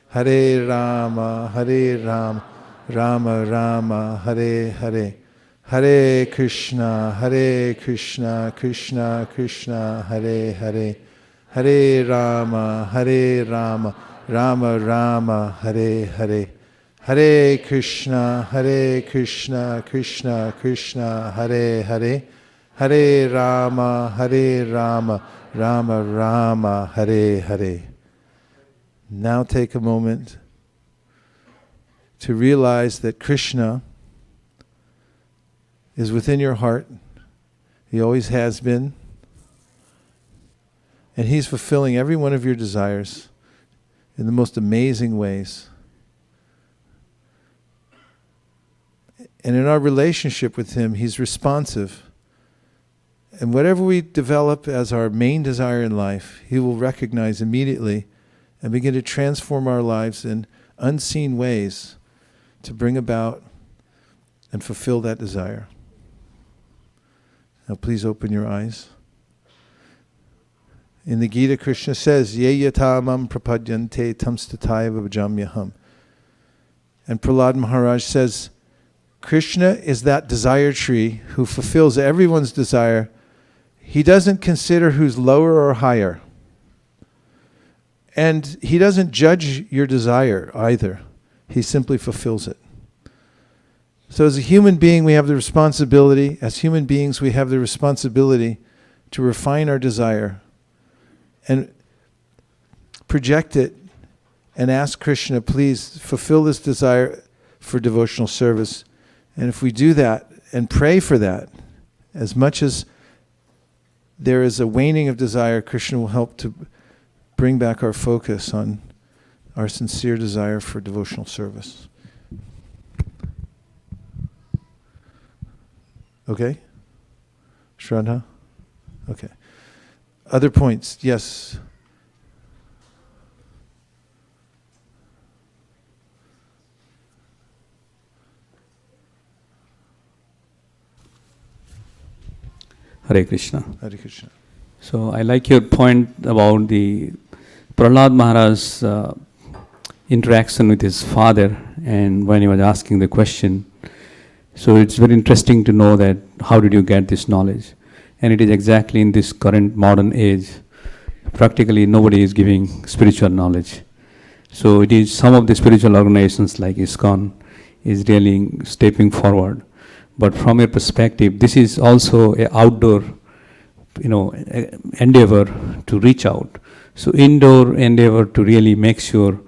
Hare Rama, Rama Rama, Hare Hare. Hare Krishna, Krishna Krishna, Hare Hare. Hare Rama, Rama Rama, Hare Hare. Hare Krishna, Krishna Krishna, Hare Hare. Hare Rama, Rama Rama, Hare Hare. Now take a moment to realize that Krishna is within your heart. He always has been. And He's fulfilling every one of your desires in the most amazing ways. And in our relationship with Him, He's responsive. And whatever we develop as our main desire in life, He will recognize immediately and begin to transform our lives in unseen ways to bring about and fulfill that desire. Now please open your eyes. In the Gita, Krishna says, Ye yata mam prapadyante tamstataiva bhajamyaham. And Prahlad Maharaj says, Krishna is that desire tree who fulfills everyone's desire. He doesn't consider who's lower or higher. And He doesn't judge your desire either. He simply fulfills it. So as a human being, we have the responsibility, as human beings, we have the responsibility to refine our desire and project it and ask Krishna, please fulfill this desire for devotional service. And if we do that and pray for that, as much as there is a waning of desire, Krishna will help to bring back our focus on our sincere desire for devotional service. Okay? Shraddha? Okay. Other points? Yes. Hare Krishna. Hare Krishna. So I like your point about the Prahlad Maharaj's interaction with his father, and when he was asking the question. So it's very interesting to know that how did you get this knowledge? And it is exactly in this current modern age, practically nobody is giving spiritual knowledge. So it is some of the spiritual organizations like ISKCON is really stepping forward. But from your perspective, this is also an outdoor, endeavor to reach out. So indoor endeavor to really make sure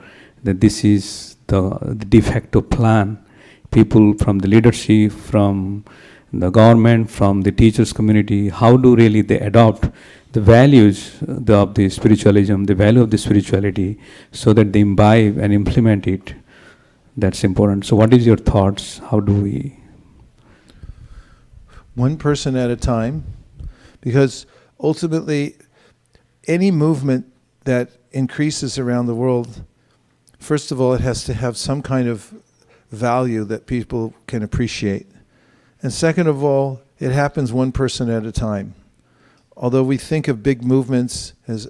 that this is the de facto plan. People from the leadership, from the government, from the teachers community, how do really they adopt the values of the spiritualism, the value of the spirituality, so that they imbibe and implement it. That's important. So what is your thoughts? How do we? One person at a time, because ultimately any movement that increases around the world, first of all, it has to have some kind of value that people can appreciate. And second of all, it happens one person at a time. Although we think of big movements as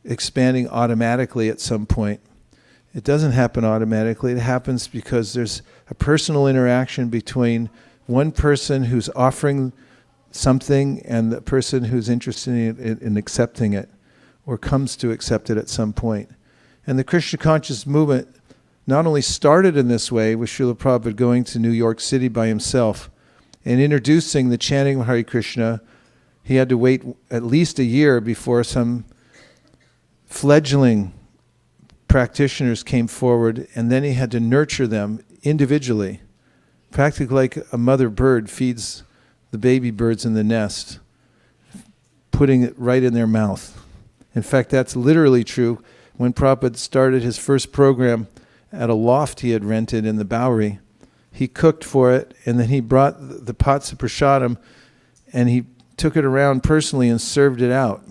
expanding automatically at some point, it doesn't happen automatically. It happens because there's a personal interaction between one person who's offering something and the person who's interested in accepting it or comes to accept it at some point. And the Krishna conscious movement not only started in this way with Srila Prabhupada going to New York City by himself and introducing the chanting of Hare Krishna. He had to wait at least a year before some fledgling practitioners came forward, and then he had to nurture them individually, practically like a mother bird feeds the baby birds in the nest, putting it right in their mouth. In fact, that's literally true. When Prabhupada started his first program at a loft he had rented in the Bowery, he cooked for it, and then he brought the pots of prasadam, and he took it around personally and served it out.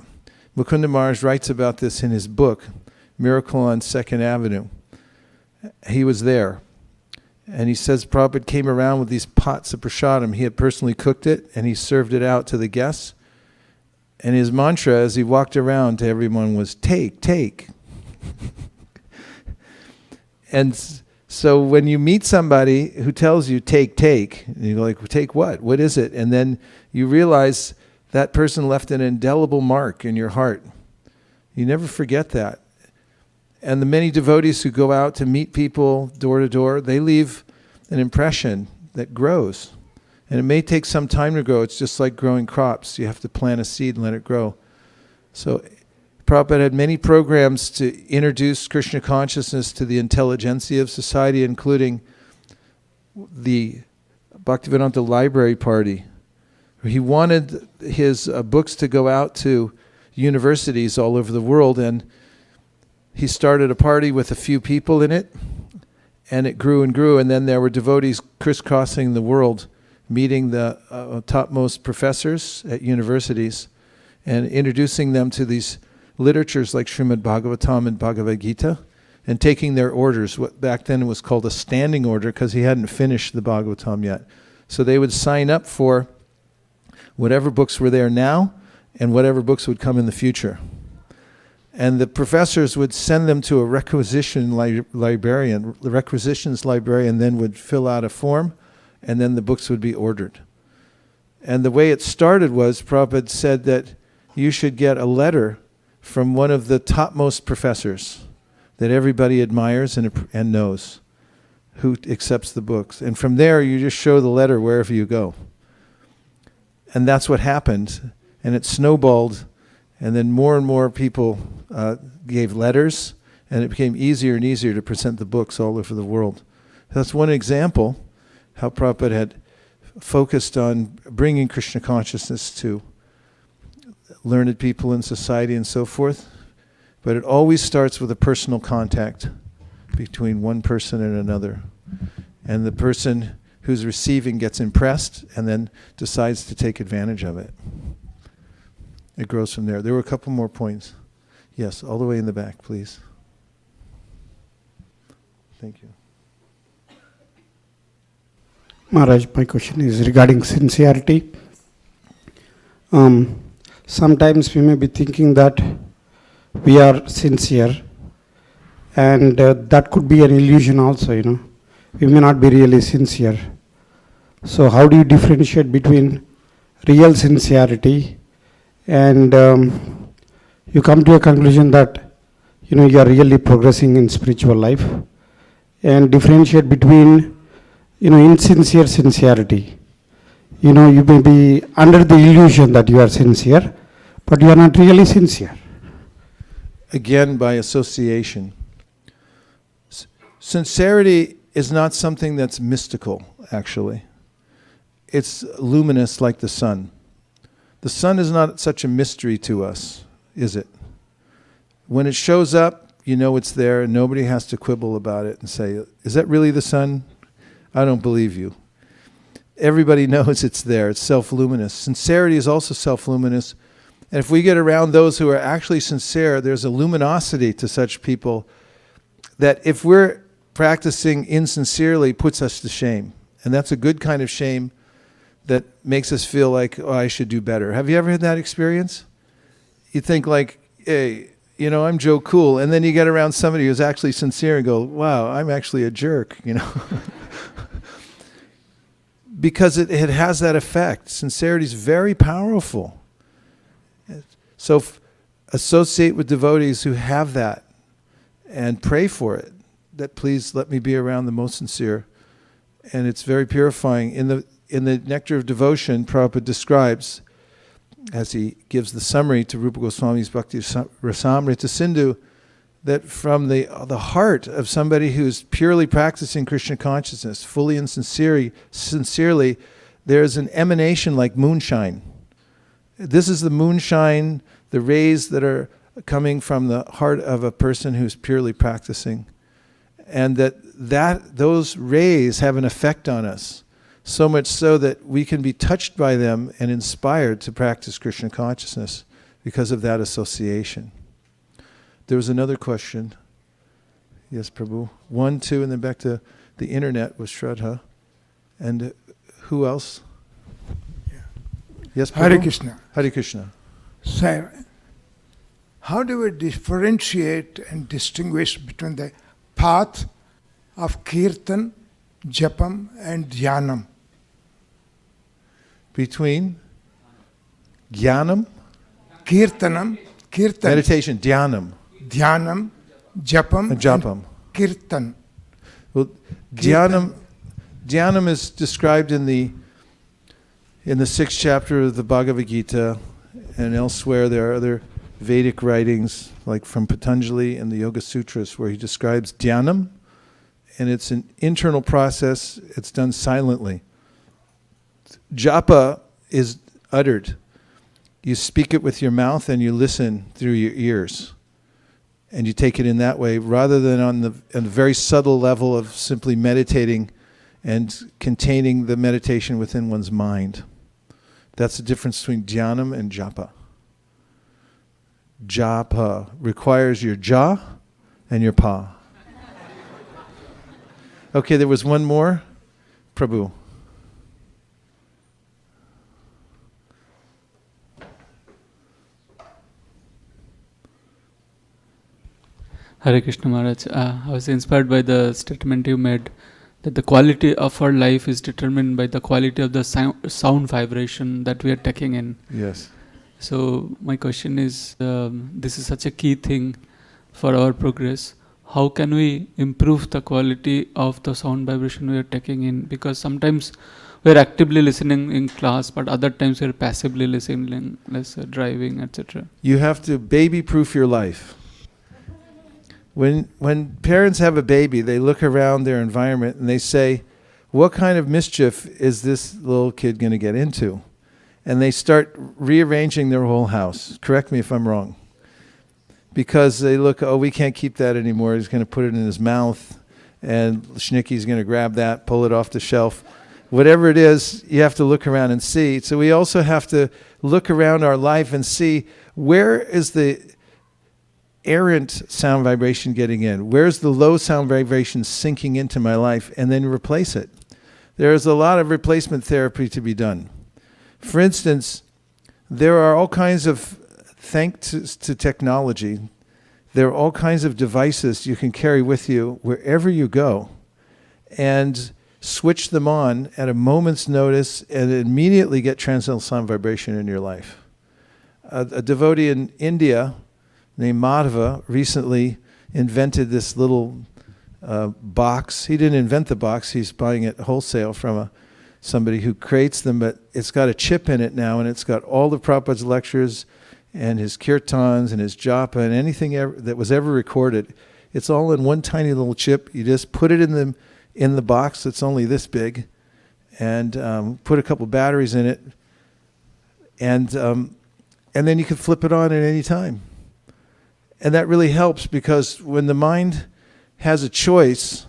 Mukunda Maharaj writes about this in his book, Miracle on 2nd Avenue. He was there. And he says Prabhupada came around with these pots of prasadam. He had personally cooked it, and he served it out to the guests. And his mantra as he walked around to everyone was, take, take. And so when you meet somebody who tells you, take, take, and you go like, take what? What is it? And then you realize that person left an indelible mark in your heart. You never forget that. And the many devotees who go out to meet people door to door, they leave an impression that grows. And it may take some time to grow. It's just like growing crops. You have to plant a seed and let it grow. So Prabhupada had many programs to introduce Krishna consciousness to the intelligentsia of society, including the Bhaktivedanta Library Party. He wanted his books to go out to universities all over the world, and he started a party with a few people in it, and it grew, and then there were devotees crisscrossing the world, meeting the topmost professors at universities and introducing them to these literatures like Srimad Bhagavatam and Bhagavad Gita, and taking their orders. What back then was called a standing order, because he hadn't finished the Bhagavatam yet. So they would sign up for whatever books were there now and whatever books would come in the future. And the professors would send them to a librarian. The requisitions librarian then would fill out a form, and then the books would be ordered. And the way it started was, Prabhupada said that you should get a letter from one of the topmost professors that everybody admires and knows, who accepts the books. And from there, you just show the letter wherever you go. And that's what happened. And it snowballed. And then more and more people gave letters. And it became easier and easier to present the books all over the world. That's one example how Prabhupada had focused on bringing Krishna consciousness to learned people in society and so forth. But it always starts with a personal contact between one person and another. And the person who's receiving gets impressed and then decides to take advantage of it. It grows from there. There were a couple more points. Yes, all the way in the back, please. Thank you. Maharaj, my question is regarding sincerity. Sometimes we may be thinking that we are sincere, and that could be an illusion also, We may not be really sincere. So how do you differentiate between real sincerity and you come to a conclusion that, you are really progressing in spiritual life, and differentiate between, insincere sincerity? You may be under the illusion that you are sincere, but you are not really sincere. Again, by association. Sincerity is not something that's mystical, actually. It's luminous like the sun. The sun is not such a mystery to us, is it? When it shows up, you know it's there, and nobody has to quibble about it and say, is that really the sun? I don't believe you. Everybody knows it's there. It's self-luminous. Sincerity is also self-luminous. And if we get around those who are actually sincere, there's a luminosity to such people that if we're practicing insincerely, puts us to shame. And that's a good kind of shame that makes us feel like, oh, I should do better. Have you ever had that experience? You think like, hey, I'm Joe Cool. And then you get around somebody who's actually sincere and go, wow, I'm actually a jerk, Because it has that effect. Sincerity is very powerful. So associate with devotees who have that and pray for it, that please let me be around the most sincere. And it's very purifying. In the Nectar of Devotion, Prabhupada describes, as he gives the summary to Rupa Goswami's Bhakti Rasamrita Sindhu, that from the heart of somebody who's purely practicing Krishna consciousness, fully and sincerely, there's an emanation like moonshine. This is the moonshine, the rays that are coming from the heart of a person who's purely practicing. And those rays have an effect on us, so much so that we can be touched by them and inspired to practice Krishna consciousness because of that association. There was another question. Yes, Prabhu. 1, 2, and then back to the internet with Shraddha. And who else? Yeah. Yes, Prabhu? Hare Krishna. Hare Krishna. So, how do we differentiate and distinguish between the path of Kirtan, Japam and Dhyanam? Between Jnanam, Kirtan, meditation, Dhyanam, Dhyanam, Japam, and Japam. Kirtan. Well, Dhyanam is described in the 6th chapter of the Bhagavad Gita, and elsewhere there are other Vedic writings, like from Patanjali and the Yoga Sutras, where he describes Dhyanam, and it's an internal process. It's done silently. Japa is uttered. You speak it with your mouth and you listen through your ears. And you take it in that way, rather than on the very subtle level of simply meditating and containing the meditation within one's mind. That's the difference between dhyanam and japa. Japa requires your ja and your pa. Okay, there was one more. Prabhu. Hare Krishna Maharaj, I was inspired by the statement you made that the quality of our life is determined by the quality of the sound vibration that we are taking in. Yes. So my question is, this is such a key thing for our progress. How can we improve the quality of the sound vibration we are taking in? Because sometimes we are actively listening in class, but other times we are passively listening, driving, etc. You have to baby-proof your life. When parents have a baby, they look around their environment and they say, what kind of mischief is this little kid going to get into? And they start rearranging their whole house. Correct me if I'm wrong. Because they look, oh, we can't keep that anymore. He's going to put it in his mouth, and Schnicky's going to grab that, pull it off the shelf. Whatever it is, you have to look around and see. So we also have to look around our life and see, where is the errant sound vibration getting in? Where's the low sound vibration sinking into my life? And then replace it. There's a lot of replacement therapy to be done. For instance, there are all kinds of, thanks to technology, there are all kinds of devices you can carry with you wherever you go and switch them on at a moment's notice and immediately get transcendental sound vibration in your life. A devotee in India named Madhava recently invented this little box. He didn't invent the box, he's buying it wholesale from somebody who creates them, but it's got a chip in it now, and it's got all the Prabhupada's lectures and his kirtans and his japa and anything that was ever recorded. It's all in one tiny little chip. You just put it in the box that's only this big, and put a couple batteries in it, and then you can flip it on at any time. And that really helps, because when the mind has a choice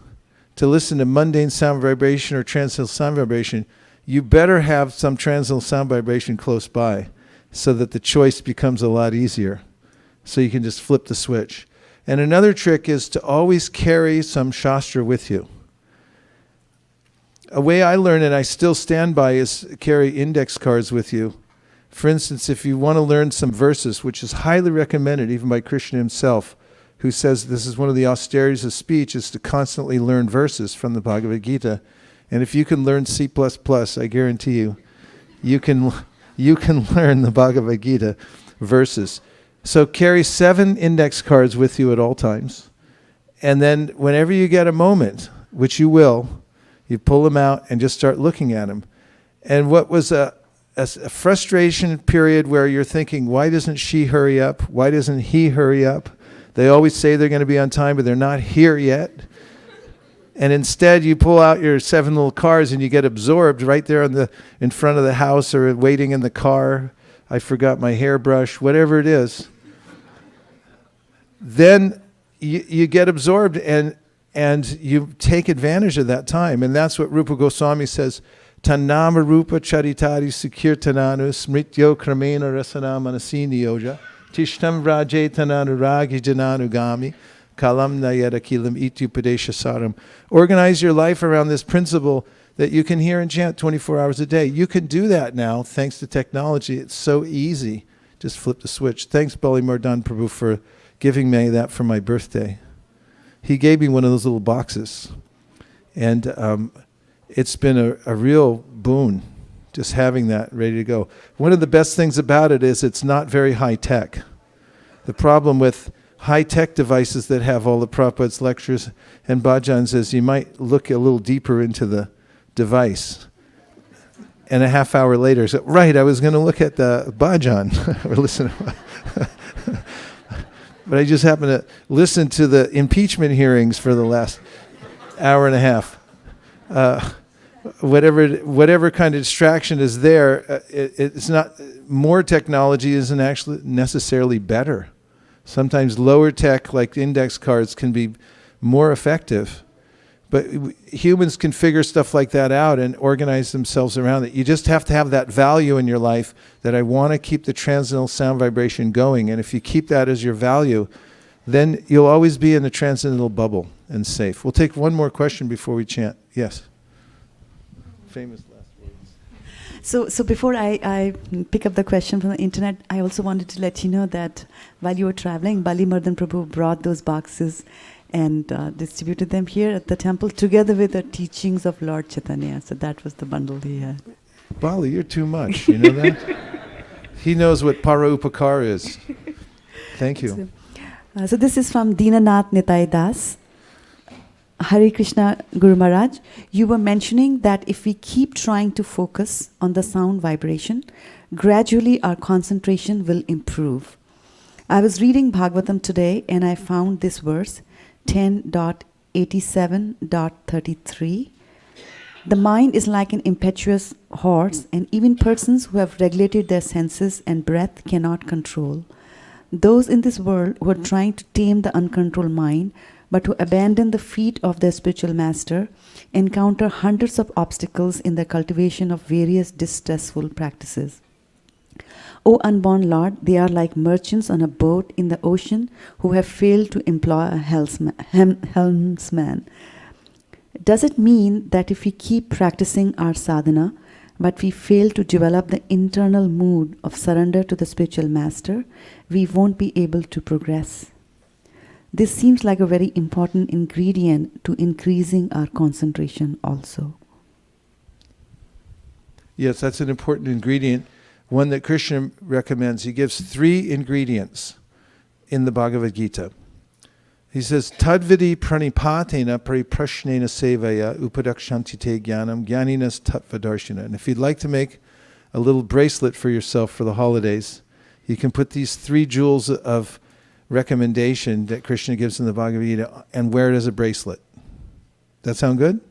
to listen to mundane sound vibration or transcendental sound vibration, you better have some transcendental sound vibration close by so that the choice becomes a lot easier. So you can just flip the switch. And another trick is to always carry some shastra with you. A way I learned, and I still stand by, is carry index cards with you. For instance, if you want to learn some verses, which is highly recommended even by Krishna himself, who says this is one of the austerities of speech, is to constantly learn verses from the Bhagavad Gita. And if you can learn C++, I guarantee you can learn the Bhagavad Gita verses. So carry 7 index cards with you at all times. And then whenever you get a moment, which you will, you pull them out and just start looking at them. And what was a frustration period where you're thinking, why doesn't she hurry up? Why doesn't he hurry up? They always say they're going to be on time, but they're not here yet. And instead, you pull out your 7 little cards and you get absorbed right there in front of the house, or waiting in the car. I forgot my hairbrush, whatever it is. Then you get absorbed and you take advantage of that time. And that's what Rupa Goswami says, Tanama Rupa Charitari Sukirtananu Smrityo Kramena Rasana Manasini Yoja Tishtam Vraje Tananuragi Jananugami Kalam Nayada Kilam Itupadesha Saram. Organize your life around this principle that you can hear and chant 24 hours a day. You can do that now thanks to technology. It's so easy just flipped a switch. Thanks, Bali Mardan Prabhu, for giving me that for my birthday. He gave me one of those little boxes. And it's been a real boon, just having that ready to go. One of the best things about it is it's not very high tech. The problem with high-tech devices that have all the Prabhupada's lectures and bhajans is you might look a little deeper into the device. And a half hour later, so, right, I was going to look at the bhajan or listen. But I just happened to listen to the impeachment hearings for the last hour and a half. Whatever kind of distraction is there, it's not, more technology isn't actually necessarily better. Sometimes lower tech, like index cards, can be more effective. But humans can figure stuff like that out and organize themselves around it. You just have to have that value in your life that I want to keep the transcendental sound vibration going. And if you keep that as your value, then you'll always be in the transcendental bubble and safe. We'll take one more question before we chant. Yes. Famous last words. So before I pick up the question from the internet, I also wanted to let you know that while you were traveling, Bali Mardan Prabhu brought those boxes and distributed them here at the temple together with the teachings of Lord Chaitanya. So that was the bundle he had. Bali, you're too much. You know that? He knows what para upakar is. Thank you. So this is from Dinanath Nitai Das. Hare Krishna Guru Maharaj, you were mentioning that if we keep trying to focus on the sound vibration, gradually our concentration will improve. I was reading Bhagavatam today and I found this verse, 10.87.33. The mind is like an impetuous horse, and even persons who have regulated their senses and breath cannot control. Those in this world who are trying to tame the uncontrolled mind, but who abandon the feet of their spiritual master, encounter hundreds of obstacles in the cultivation of various distressful practices. O unborn Lord, they are like merchants on a boat in the ocean who have failed to employ a helmsman. Does it mean that if we keep practicing our sadhana, but we fail to develop the internal mood of surrender to the spiritual master, we won't be able to progress? This seems like a very important ingredient to increasing our concentration also. Yes, that's an important ingredient, one that Krishna recommends. He gives 3 ingredients in the Bhagavad Gita. He says, Tadvidi pranipatena pariprashnena sevaya upadakshantite jnanam jnaninas tattvadarshina. And if you'd like to make a little bracelet for yourself for the holidays, you can put these 3 jewels of recommendation that Krishna gives in the Bhagavad Gita and wear it as a bracelet. That sound good?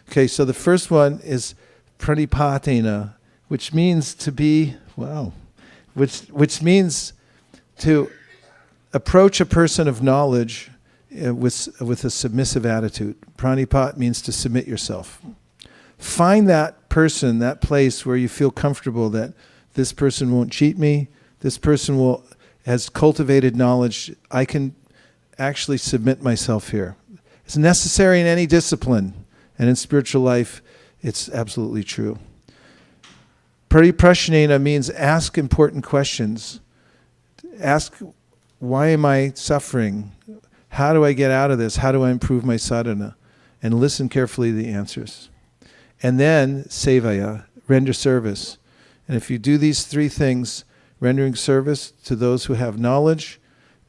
Okay, so the first one is pranipatena, which means to be, which means to approach a person of knowledge with a submissive attitude. Pranipat means to submit yourself. Find that person, that place where you feel comfortable that this person won't cheat me, this person has cultivated knowledge, I can actually submit myself here. It's necessary in any discipline, and in spiritual life, it's absolutely true. Pariprashnena means ask important questions. Ask, why am I suffering? How do I get out of this? How do I improve my sadhana? And listen carefully to the answers. And then, sevaya, render service. And if you do these 3 things, rendering service to those who have knowledge,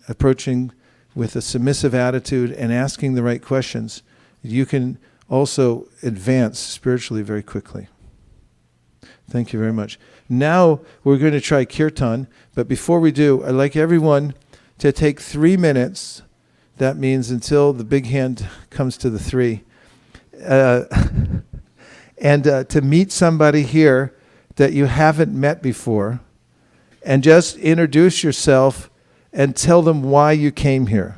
approaching with a submissive attitude, and asking the right questions, you can also advance spiritually very quickly. Thank you very much. Now we're going to try Kirtan, but before we do, I'd like everyone to take 3 minutes. That means until the big hand comes to the 3. And to meet somebody here that you haven't met before, and just introduce yourself and tell them why you came here.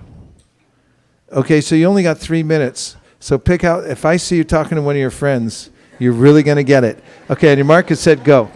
Okay, so you only got 3 minutes. So pick out, if I see you talking to one of your friends, you're really going to get it. Okay, and your mark is set, go.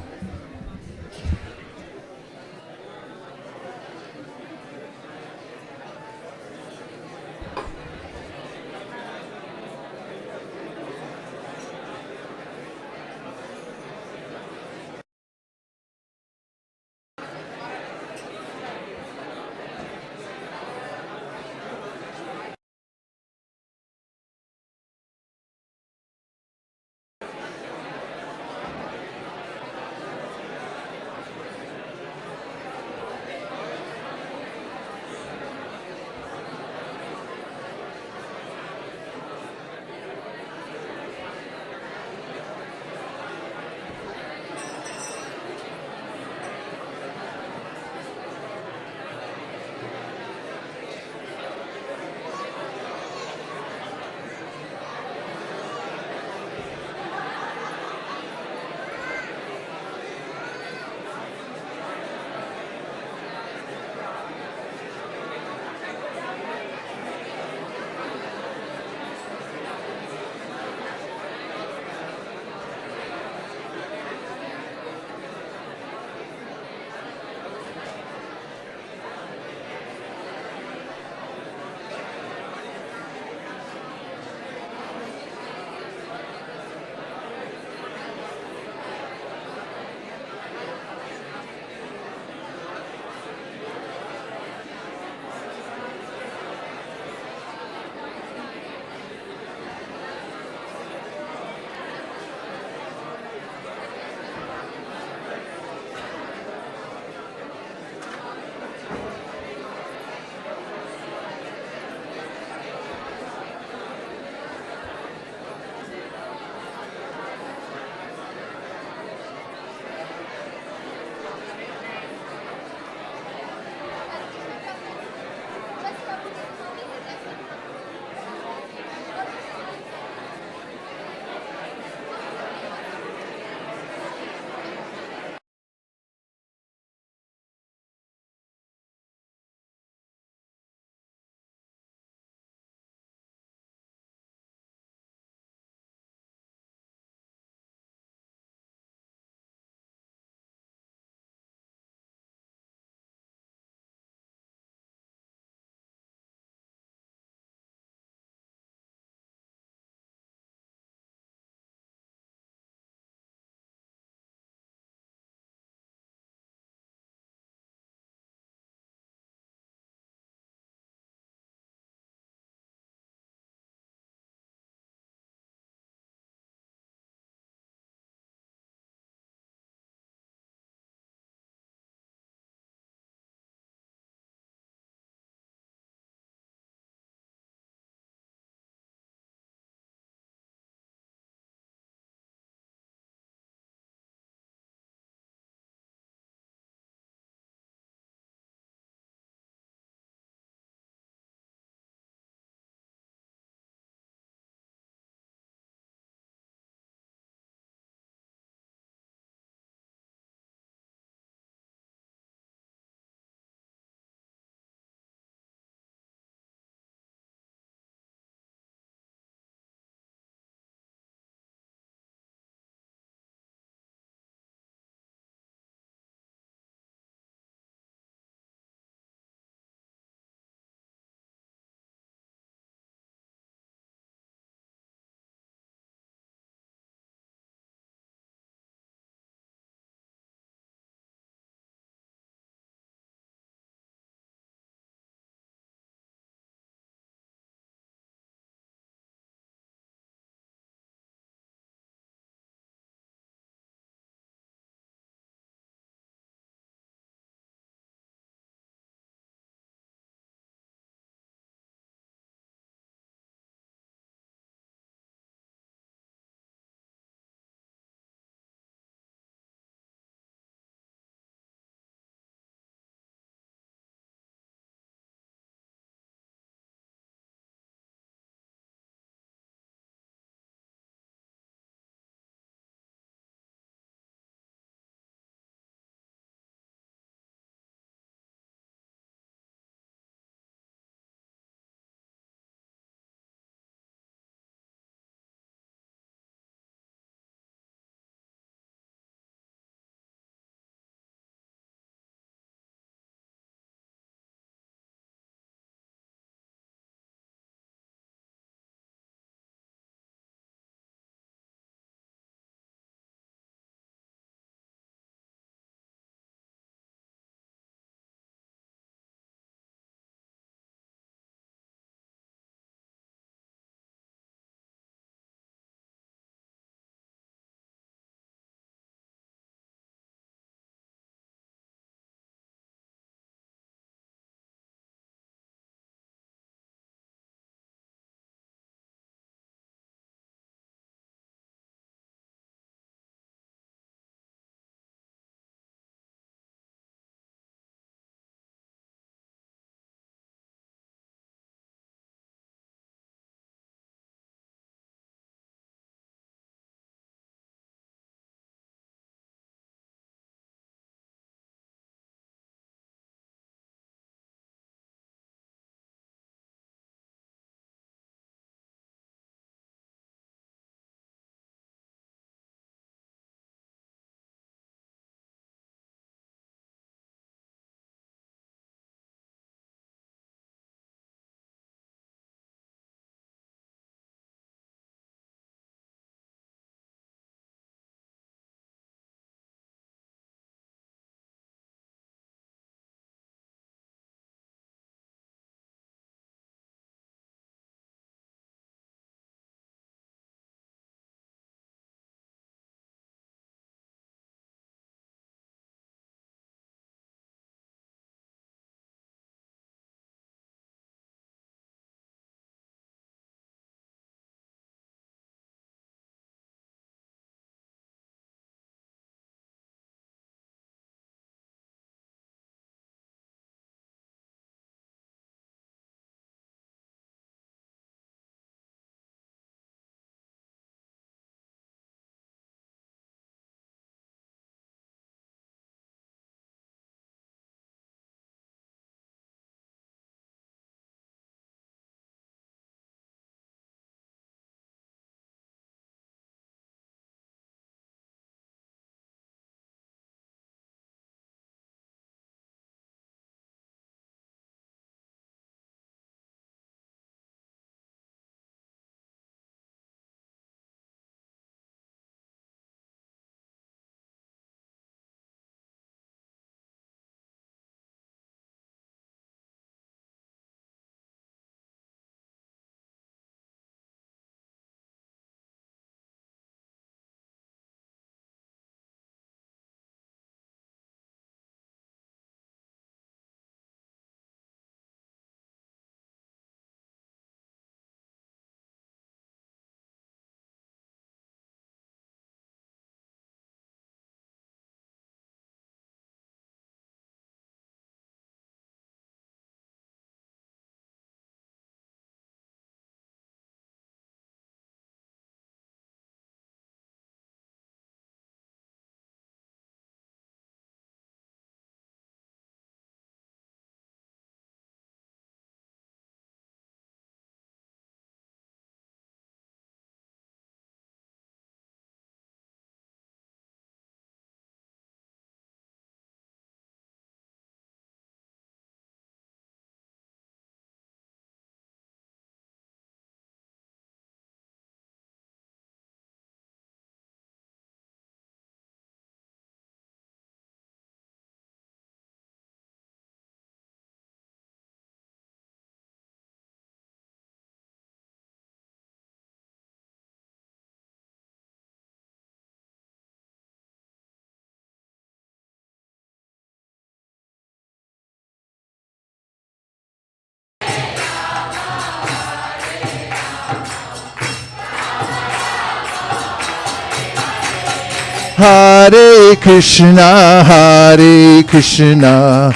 Hare Krishna, Hare Krishna,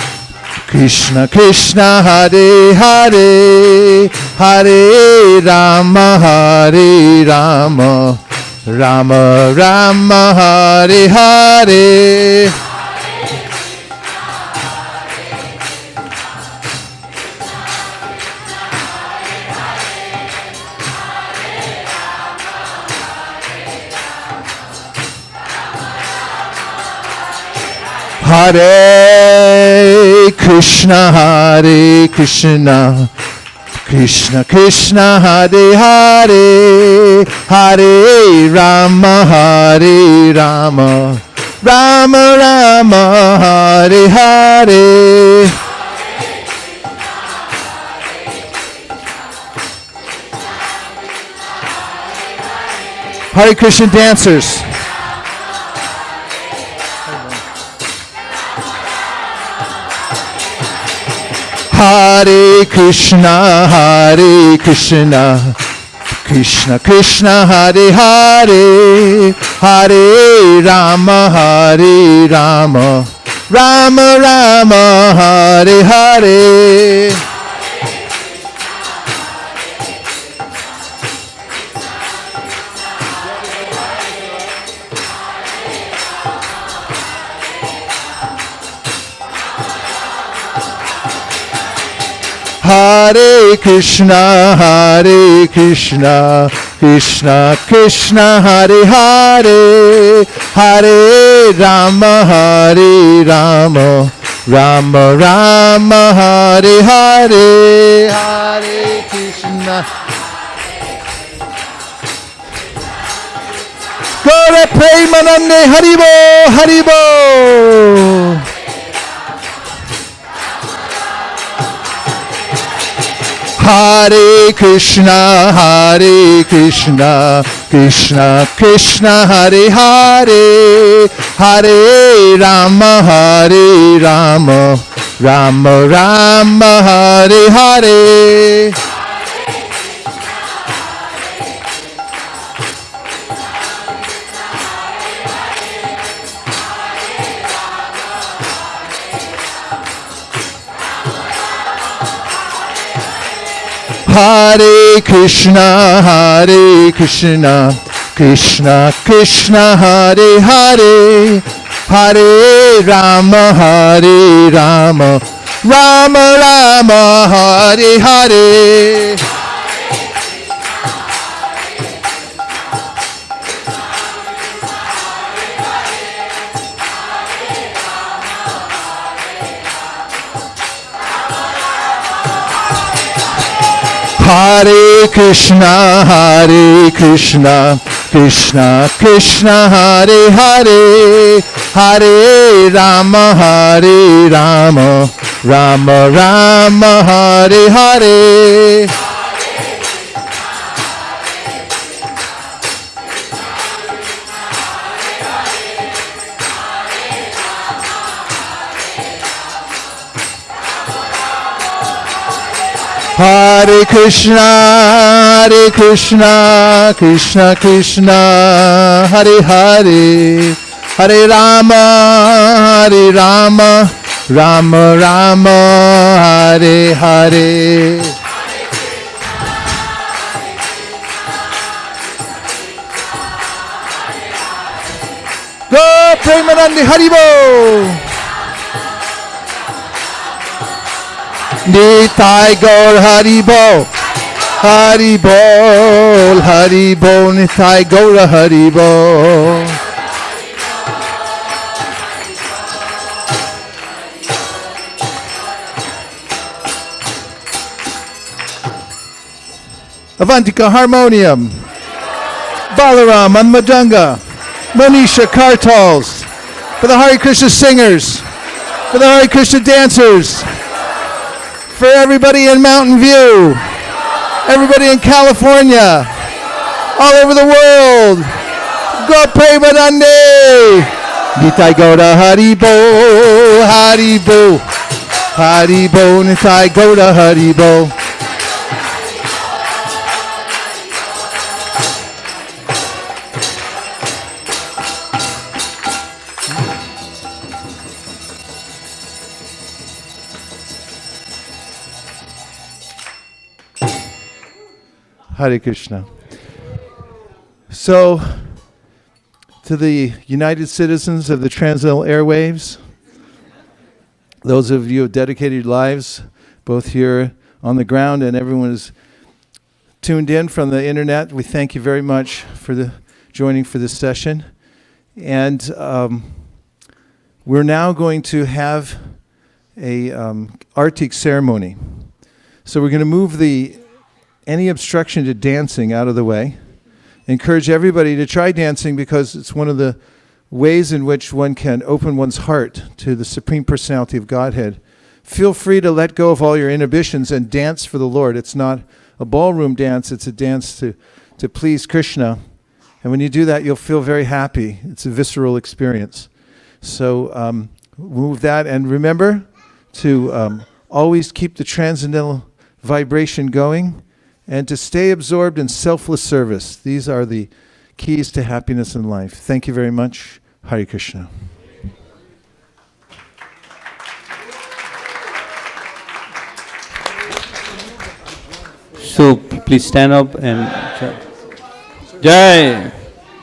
Krishna Krishna, Hare Hare, Hare Rama, Hare Rama, Rama Rama, Hare Hare. Hare Krishna, Hare Krishna, Krishna Krishna, Hare Hare, Hare Rama, Hare Rama, Rama Rama, Hare Hare. Hare Krishna dancers. Hare Krishna, Hare Krishna, Krishna Krishna, Hare Hare, Hare Rama, Hare Rama, Rama Rama, Hare Hare. Hare Krishna, Hare Krishna, Krishna Krishna, Hare Hare, Hare Rama, Hare Rama, Rama Rama, Hare Hare, Hare Krishna. Gaura Premanande, Haribo, Haribo. Hare Krishna, Hare Krishna, Krishna Krishna, Hare Hare, Hare Rama, Hare Rama, Rama Rama, Hare Hare. Hare Krishna, Hare Krishna, Krishna Krishna, Hare Hare, Hare Rama, Hare Rama, Rama Rama, Hare Hare. Hare Krishna, Hare Krishna, Krishna Krishna, Hare Hare, Hare Rama, Hare Rama, Rama Rama, Hare Hare. Hare Krishna, Hare Krishna, Krishna Krishna, Hare Hare, Hare Rama, Hare Rama, Rama Rama, Hare Hare. Go Premanande, Haribo. Nitai Gaur Haribo, Haribol, Haribo, Nitai Gaur Haribo. Avantika Harmonium, Balaram on Madanga, Manisha Kartals, for the Hare Krishna singers, for the Hare Krishna dancers, for everybody in Mountain View, everybody in California, all over the world. Go Premanande. Nitai Gaura Haribo, Haribo, Haribo, Nitai Gaura Haribo. Hare Krishna. So, to the United Citizens of the Transcendental Airwaves, those of you who have dedicated lives, both here on the ground and everyone who's tuned in from the internet, we thank you very much for joining for this session. And we're now going to have a Artik ceremony. So we're going to move any obstruction to dancing out of the way. Encourage everybody to try dancing because it's one of the ways in which one can open one's heart to the Supreme Personality of Godhead. Feel free to let go of all your inhibitions and dance for the Lord. It's not a ballroom dance, it's a dance to please Krishna. And when you do that, you'll feel very happy. It's a visceral experience. So move that, and remember to always keep the transcendental vibration going and to stay absorbed in selfless service. These are the keys to happiness in life. Thank you very much. Hare Krishna. So please stand up and Jai.